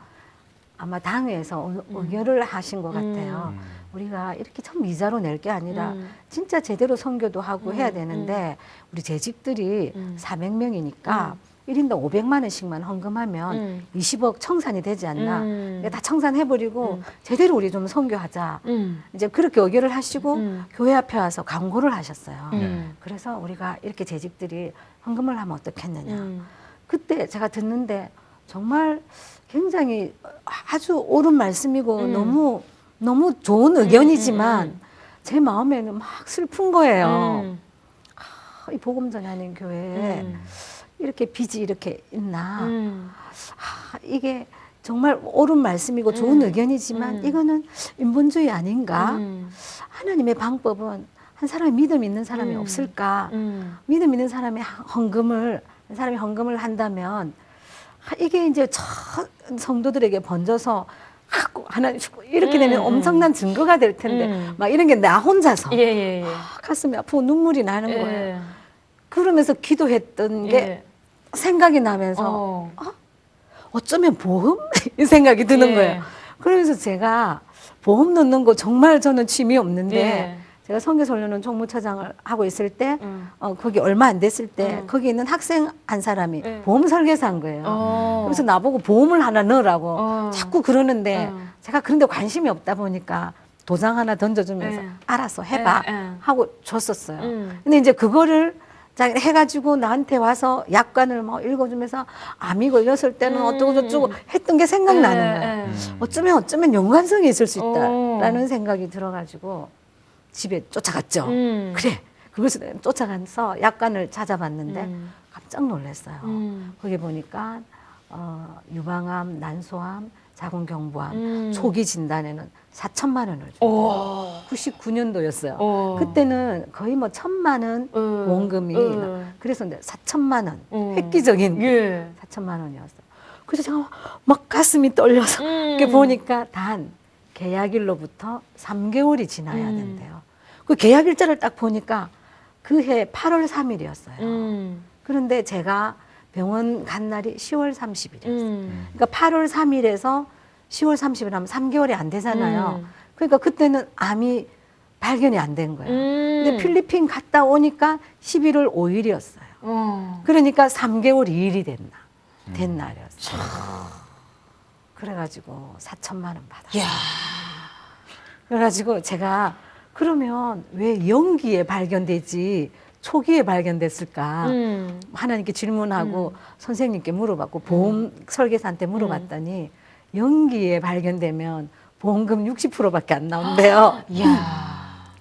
아마 당회에서 의결을 하신 것 같아요. 우리가 이렇게 참 이자로 낼 게 아니라 진짜 제대로 선교도 하고 해야 되는데 우리 재직들이 400명이니까 1인당 500만 원씩만 헌금하면 20억 청산이 되지 않나. 그러니까 다 청산해버리고 제대로 우리 좀 선교하자. 이제 그렇게 의결을 하시고 교회 앞에 와서 광고를 하셨어요. 그래서 우리가 이렇게 재직들이 헌금을 하면 어떻겠느냐. 그때 제가 듣는데 정말 굉장히 아주 옳은 말씀이고 너무 좋은 의견이지만 제 마음에는 막 슬픈 거예요. 이 복음 전하는 교회에 이렇게 빚이 이렇게 있나. 이게 정말 옳은 말씀이고 좋은 의견이지만 이거는 인본주의 아닌가. 하나님의 방법은 한 사람이 믿음 있는 사람이 없을까. 믿음 있는 사람이 헌금을 한다면 이게 이제 성도들에게 번져서 하나님 이렇게 되면 엄청난 증거가 될 텐데 막 이런 게 나 혼자서 가슴이 아프고 눈물이 나는 거예요. 그러면서 기도했던 게 생각이 나면서 어쩌면 보험? 이 생각이 드는 거예요. 그러면서 제가 보험 넣는 거 정말 저는 취미 없는데 제가 선교설교는 총무처장을 하고 있을 때 거기 얼마 안 됐을 때 거기 있는 학생 한 사람이 보험 설계사인 거예요. 그래서 나보고 보험을 하나 넣으라고 자꾸 그러는데 제가 그런데 관심이 없다 보니까 도장 하나 던져주면서 알았어 해봐 하고 줬었어요. 근데 이제 그거를 해가지고 나한테 와서 약관을 막 읽어주면서 암이 걸렸을 때는 어쩌고 저쩌고 했던 게 생각나는 거예요. 어쩌면 연관성이 있을 수 있다라는 생각이 들어가지고 집에 쫓아갔죠. 그래. 그래서 쫓아가서 약관을 찾아봤는데 깜짝 놀랐어요. 거기 보니까 유방암, 난소암, 자궁경부암 초기 진단에는 4천만 원을 줘요. 99년도였어요. 그때는 거의 뭐 1,000만 원 보험금이 그래서 4천만 원 획기적인 예. 4천만 원이었어요. 그래서 제가 막 가슴이 떨려서 이렇게 보니까 단 계약일로부터 3개월이 지나야 된대요. 그 계약일자를 딱 보니까 그 해 8월 3일이었어요. 그런데 제가 병원 간 날이 10월 30일이었어요. 그러니까 8월 3일에서 10월 30일 하면 3개월이 안 되잖아요. 그러니까 그때는 암이 발견이 안 된 거예요. 근데 필리핀 갔다 오니까 11월 5일이었어요. 그러니까 3개월 2일이 된 날이었어요. 그래가지고 4천만 원 받았어요. 그래가지고 제가 그러면 왜 연기에 발견되지 초기에 발견됐을까 하나님께 질문하고 선생님께 물어봤고 보험 설계사한테 물어봤더니 연기에 발견되면 보험금 60%밖에 안 나온대요.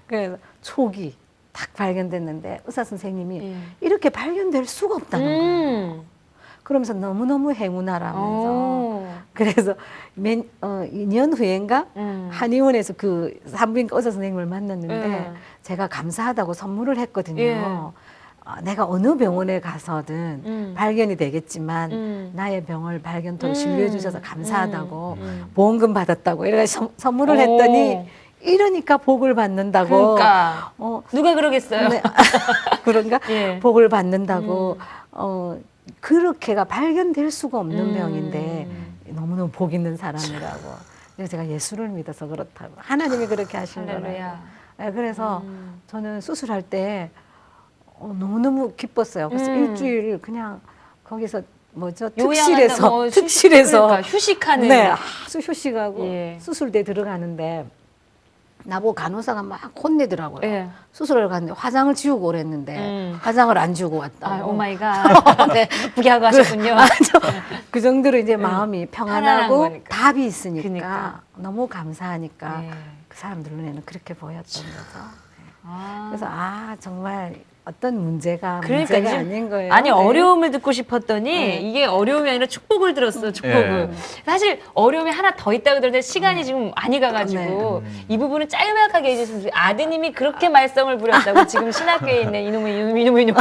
그래서 초기 딱 발견됐는데 의사 선생님이 이렇게 발견될 수가 없다는 거예요. 그러면서 너무너무 행운하라면서 그래서 2년 후인가 한의원에서 그 산부인과 의사 선생님을 만났는데 제가 감사하다고 선물을 했거든요. 내가 어느 병원에 가서든 발견이 되겠지만 나의 병을 발견토로 진료해 주셔서 감사하다고 보험금 받았다고 이래서 선물을 했더니 이러니까 복을 받는다고. 그러니까 누가 그러겠어요? 네. 그런가? 예. 복을 받는다고. 그렇게가 발견될 수가 없는 병인데 너무너무 복 있는 사람이라고. 그래서 제가 예수를 믿어서 그렇다고. 하나님이 그렇게 하신 거라고. 할렐루야. 네, 그래서 저는 수술할 때 너무너무 기뻤어요. 그래서 일주일 그냥 거기서 뭐죠? 특실에서 뭐 특실에서 그러니까 휴식하는. 네, 아주 휴식하고 예. 수술대 들어가는데 나보고 간호사가 막 혼내더라고요. 예. 수술을 갔는데 화장을 지우고 오랬는데 화장을 안 지우고 왔다고. 오 마이 갓. 네. 예쁘게 하고 하셨군요. 그 정도로 이제 마음이 편안한 평안하고 거니까. 답이 있으니까 그러니까. 너무 감사하니까 네. 그 사람들 눈에는 그렇게 보였던 거죠. 아. 그래서 정말 어떤 문제가 그러니까 문제가 이제 아닌 거예요. 아니 네. 어려움을 듣고 싶었더니 네. 이게 어려움이 아니라 축복을 들었어. 축복을. 사실 어려움이 하나 더 있다고 들었는데 시간이 지금 많이 가가지고 이 부분은 짤막하게 해주셨으면 좋겠어요. 아드님이 그렇게 말썽을 부렸다고 지금 신학교에 있는 이놈의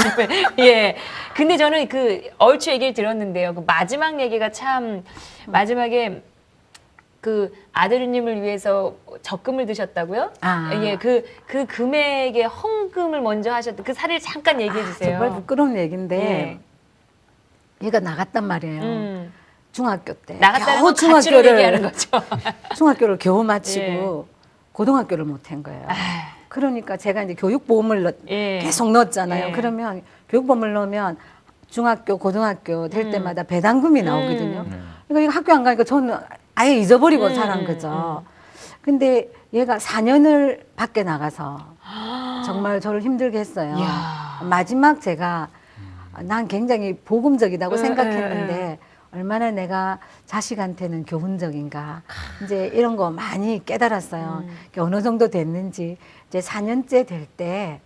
예. 근데 저는 그 얼추 얘기를 들었는데요. 그 마지막 얘기가 참 마지막에 그 아드님을 위해서 적금을 드셨다고요? 예, 그 금액의 헌금을 먼저 하셨던 그 사례를 잠깐 얘기해 주세요. 정말 부끄러운 얘기인데 얘가 나갔단 말이에요. 중학교 때. 나갔다는 겨우 건 가치로 얘기하는 거죠. 중학교를 겨우 마치고 고등학교를 못 한 거예요. 그러니까 제가 이제 교육보험을 계속 넣었잖아요. 그러면 교육보험을 넣으면 중학교, 고등학교 될 때마다 배당금이 나오거든요. 그러니까 이거 학교 안 가니까 저는 아예 잊어버리고 자란 거죠. 근데 얘가 4년을 밖에 나가서 정말 저를 힘들게 했어요. 마지막 제가 난 굉장히 복음적이라고 생각했는데 얼마나 내가 자식한테는 교훈적인가 이제 이런 거 많이 깨달았어요. 어느 정도 됐는지 이제 4년째 될 때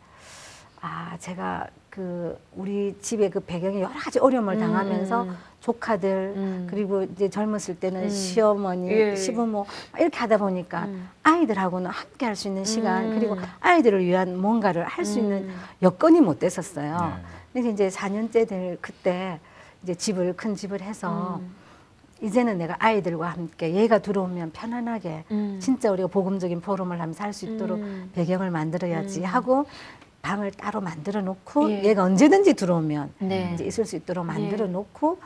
제가 그 우리 집에 그 배경에 여러 가지 어려움을 당하면서 조카들 그리고 이제 젊었을 때는 시어머니, 시부모 이렇게 하다 보니까 아이들하고는 함께 할 수 있는 시간 그리고 아이들을 위한 뭔가를 할 수 있는 여건이 못 됐었어요. 그래서 이제 4년째 될 그때 이제 큰 집을 해서 이제는 내가 아이들과 함께 얘가 들어오면 편안하게 진짜 우리가 복음적인 포럼을 하면서 할 수 있도록 배경을 만들어야지 하고 방을 따로 만들어 놓고 얘가 언제든지 들어오면 이제 있을 수 있도록 만들어 놓고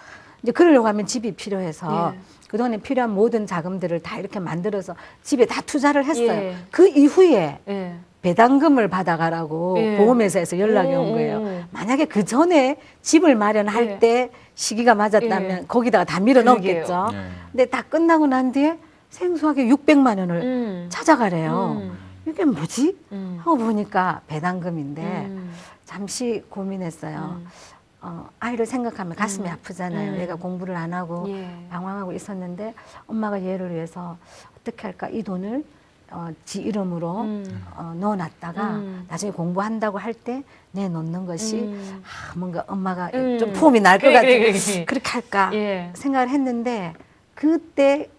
이제 그러려고 하면 집이 필요해서 그동안에 필요한 모든 자금들을 다 이렇게 만들어서 집에 다 투자를 했어요. 그 이후에 배당금을 받아가라고 보험회사에서 연락이 온 거예요. 만약에 그 전에 집을 마련할 때 시기가 맞았다면 거기다가 다 밀어 넣었겠죠. 근데 다 끝나고 난 뒤에 생소하게 600만 원을 찾아가래요. 이게 뭐지? 하고 보니까 배당금인데 잠시 고민했어요. 아이를 생각하면 가슴이 아프잖아요. 얘가 공부를 안 하고 방황하고 있었는데 엄마가 얘를 위해서 어떻게 할까? 이 돈을 지 이름으로 넣어놨다가 나중에 공부한다고 할 때 내놓는 것이 뭔가 엄마가 좀 품이 날 것 같은 그렇게 할까 생각을 했는데 그때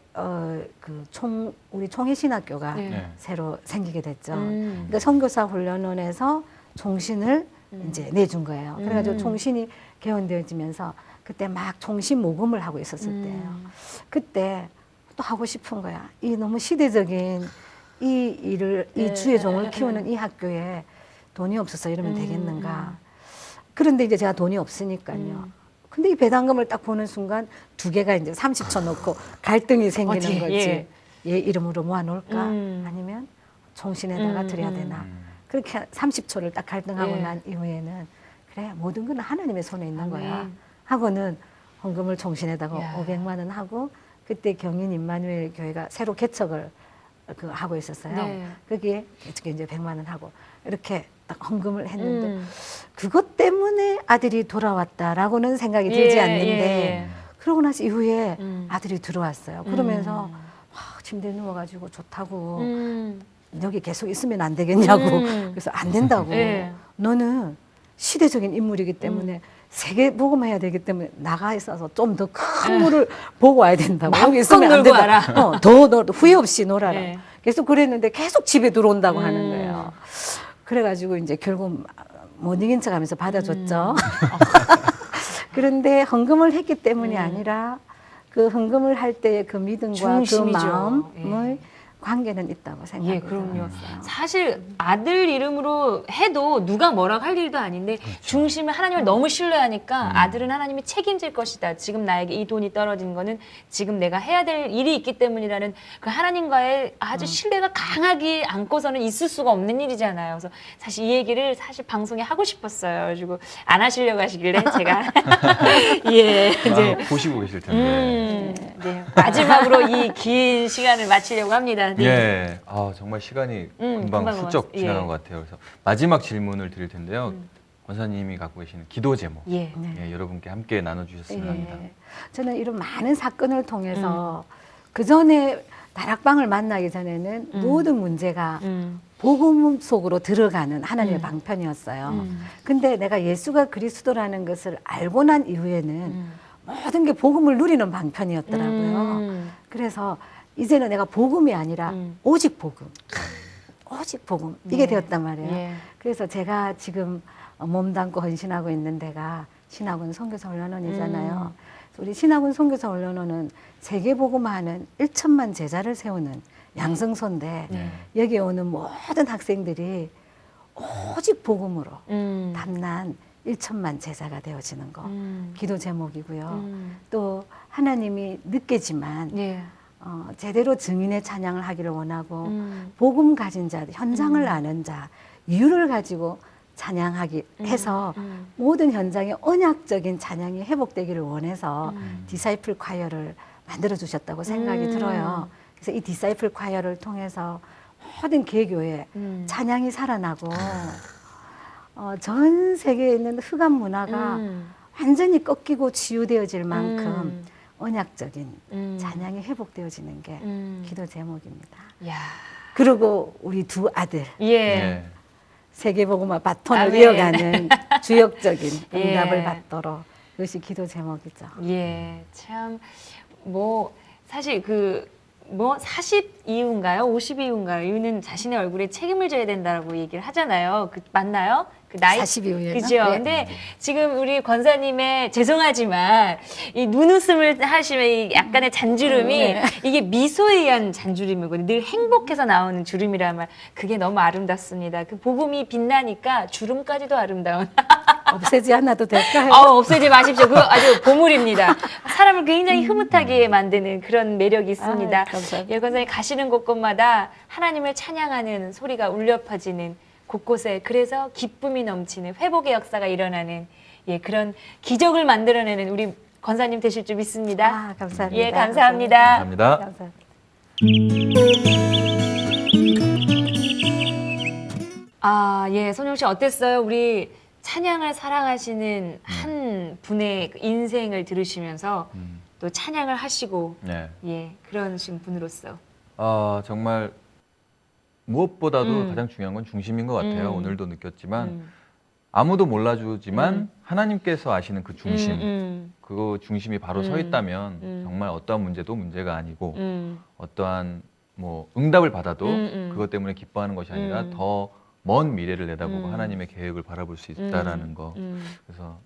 우리 총회신학교가 네. 네. 새로 생기게 됐죠. 그러니까 선교사 훈련원에서 총신을 이제 내준 거예요. 그래가지고 총신이 개원되어지면서 그때 막 총신 모금을 하고 있었을 때예요. 그때 또 하고 싶은 거야. 이 너무 시대적인 이 일을, 이 주의 종을 키우는 이 학교에 돈이 없어서 이러면 되겠는가. 그런데 이제 제가 돈이 없으니까요. 근데 이 배당금을 딱 보는 순간 두 개가 이제 30초 넣고 갈등이 생기는 어디, 거지. 예. 얘 이름으로 모아놓을까? 아니면 총신에다가 드려야 되나? 그렇게 30초를 딱 갈등하고 예. 난 이후에는 그래, 모든 건 하나님의 손에 있는 거야. 아멘. 하고는 헌금을 총신에다가 야. 500만 원 하고 그때 경인 임마누엘 교회가 새로 개척을 하고 있었어요. 네. 거기에 이제 100만 원 하고 이렇게 딱 헌금을 했는데 그것 때문에 아들이 돌아왔다라고는 생각이 들지 않는데 그러고 나서 이후에 아들이 들어왔어요. 그러면서 침대에 누워가지고 좋다고 여기 계속 있으면 안 되겠냐고 그래서 안 된다고 예. 너는 시대적인 인물이기 때문에 세계 복음해야 되기 때문에 나가 있어서 좀 더 큰 물을 보고 와야 된다고. 마음껏 여기 있으면 안 놀고 된다. 와라. 더 후회 없이 놀아라. 네. 계속 그랬는데 계속 집에 들어온다고 하는 거예요. 그래가지고 이제 결국 못 이긴 척하면서 받아줬죠. 그런데 헌금을 했기 때문이 아니라 그 헌금을 할 때의 그 믿음과 중심이죠. 그 마음의 관계는 있다고 생각이 예, 그럼요. 들었어요. 사실 아들 이름으로 해도 누가 뭐라고 할 일도 아닌데 중심에 하나님을 너무 신뢰하니까 아들은 하나님이 책임질 것이다. 지금 나에게 이 돈이 떨어진 거는 지금 내가 해야 될 일이 있기 때문이라는 그 하나님과의 아주 신뢰가 강하게 안고서는 있을 수가 없는 일이잖아요. 그래서 사실 이 얘기를 사실 방송에 하고 싶었어요. 그래가지고 안 하시려고 하시길래 제가 예, 이제 보시고 계실 텐데. 네. 마지막으로 이 긴 시간을 마치려고 합니다. 네. 예. 아, 정말 시간이 금방 금방 훌쩍 왔- 지나간 예. 것 같아요. 그래서 마지막 질문을 드릴 텐데요. 권사님이 갖고 계시는 기도 제목. 예. 예, 여러분께 함께 나눠주셨으면 합니다. 예. 저는 이런 많은 사건을 통해서 그 전에 다락방을 만나기 전에는 모든 문제가 복음 속으로 들어가는 하나님의 방편이었어요. 근데 내가 예수가 그리스도라는 것을 알고 난 이후에는 모든 게 복음을 누리는 방편이었더라고요. 그래서 이제는 내가 복음이 아니라 오직 복음. 오직 복음. 이게 되었단 말이에요. 예. 그래서 제가 지금 몸담고 헌신하고 있는 데가 신학원 선교사 훈련원이잖아요. 우리 신학원 선교사 훈련원은 세계복음화하는 1천만 제자를 세우는 양성소인데 여기 오는 모든 학생들이 오직 복음으로 담난 1천만 제자가 되어지는 거 기도 제목이고요. 또 하나님이 늦게지만 예. 제대로 증인의 찬양을 하기를 원하고 복음 가진 자, 현장을 아는 자, 이유를 가지고 찬양하기 해서 모든 현장에 언약적인 찬양이 회복되기를 원해서 디사이플 콰이어를 만들어 주셨다고 생각이 들어요. 그래서 이 디사이플 콰이어를 통해서 모든 개교에 찬양이 살아나고 전 세계에 있는 흑암 문화가 완전히 꺾이고 치유되어질 만큼 언약적인 찬양이 회복되어지는 게 기도 제목입니다. 야. 그리고 우리 두 아들 예. 예. 세계복음화 바톤을 아멘. 이어가는 주역적인 예. 응답을 받도록 그것이 기도 제목이죠. 예. 참 뭐 사실 그 뭐 40 이후인가요? 50 이후인가요? 이유는 자신의 얼굴에 책임을 져야 된다고 얘기를 하잖아요. 그 맞나요? 그 나이 40 이후에는? 그죠? 네. 근데 지금 우리 권사님의 죄송하지만 이 눈웃음을 하시면 이 약간의 잔주름이 네. 이게 미소에 의한 잔주름이거든요. 늘 행복해서 나오는 주름이라면 그게 너무 아름답습니다. 그 복음이 빛나니까 주름까지도 아름다운. 없애지 않아도 될까요? 없애지 마십시오. 그거 아주 보물입니다. 사람을 굉장히 흐뭇하게 만드는 그런 매력이 있습니다. 아, 감사합니다. 예, 권사님 가시는 곳곳마다 하나님을 찬양하는 소리가 울려 퍼지는 곳곳에 그래서 기쁨이 넘치는 회복의 역사가 일어나는 예, 그런 기적을 만들어내는 우리 권사님 되실 줄 믿습니다. 아, 감사합니다. 예, 감사합니다. 감사합니다. 감사합니다. 아, 예, 손용 씨 어땠어요? 우리 찬양을 사랑하시는 한 분의 그 인생을 들으시면서 또 찬양을 하시고 네. 예, 그러신 분으로서 정말 무엇보다도 가장 중요한 건 중심인 것 같아요. 오늘도 느꼈지만 아무도 몰라주지만 하나님께서 아시는 그 중심, 그 중심이 바로 서 있다면 정말 어떠한 문제도 문제가 아니고 어떠한 뭐 응답을 받아도 그것 때문에 기뻐하는 것이 아니라 더 먼 미래를 내다보고 하나님의 계획을 바라볼 수 있다라는 거. 그래서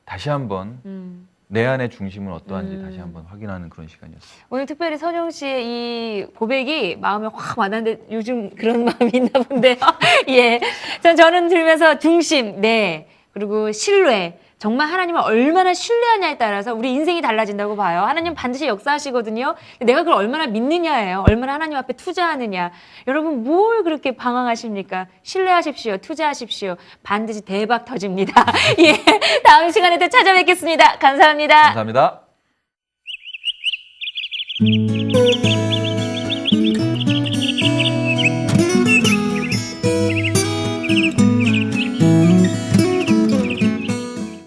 다시 한번 내 안의 중심은 어떠한지 다시 한번 확인하는 그런 시간이었어요. 오늘 특별히 선영 씨의 이 고백이 마음에 확 와닿는데 요즘 그런 마음이 있나 본데요. 예. 저는 들으면서 중심, 네. 그리고 신뢰. 정말 하나님을 얼마나 신뢰하냐에 따라서 우리 인생이 달라진다고 봐요. 하나님 반드시 역사하시거든요. 내가 그걸 얼마나 믿느냐예요. 얼마나 하나님 앞에 투자하느냐. 여러분 뭘 그렇게 방황하십니까? 신뢰하십시오. 투자하십시오. 반드시 대박 터집니다. 예. 다음 시간에 또 찾아뵙겠습니다. 감사합니다. 감사합니다.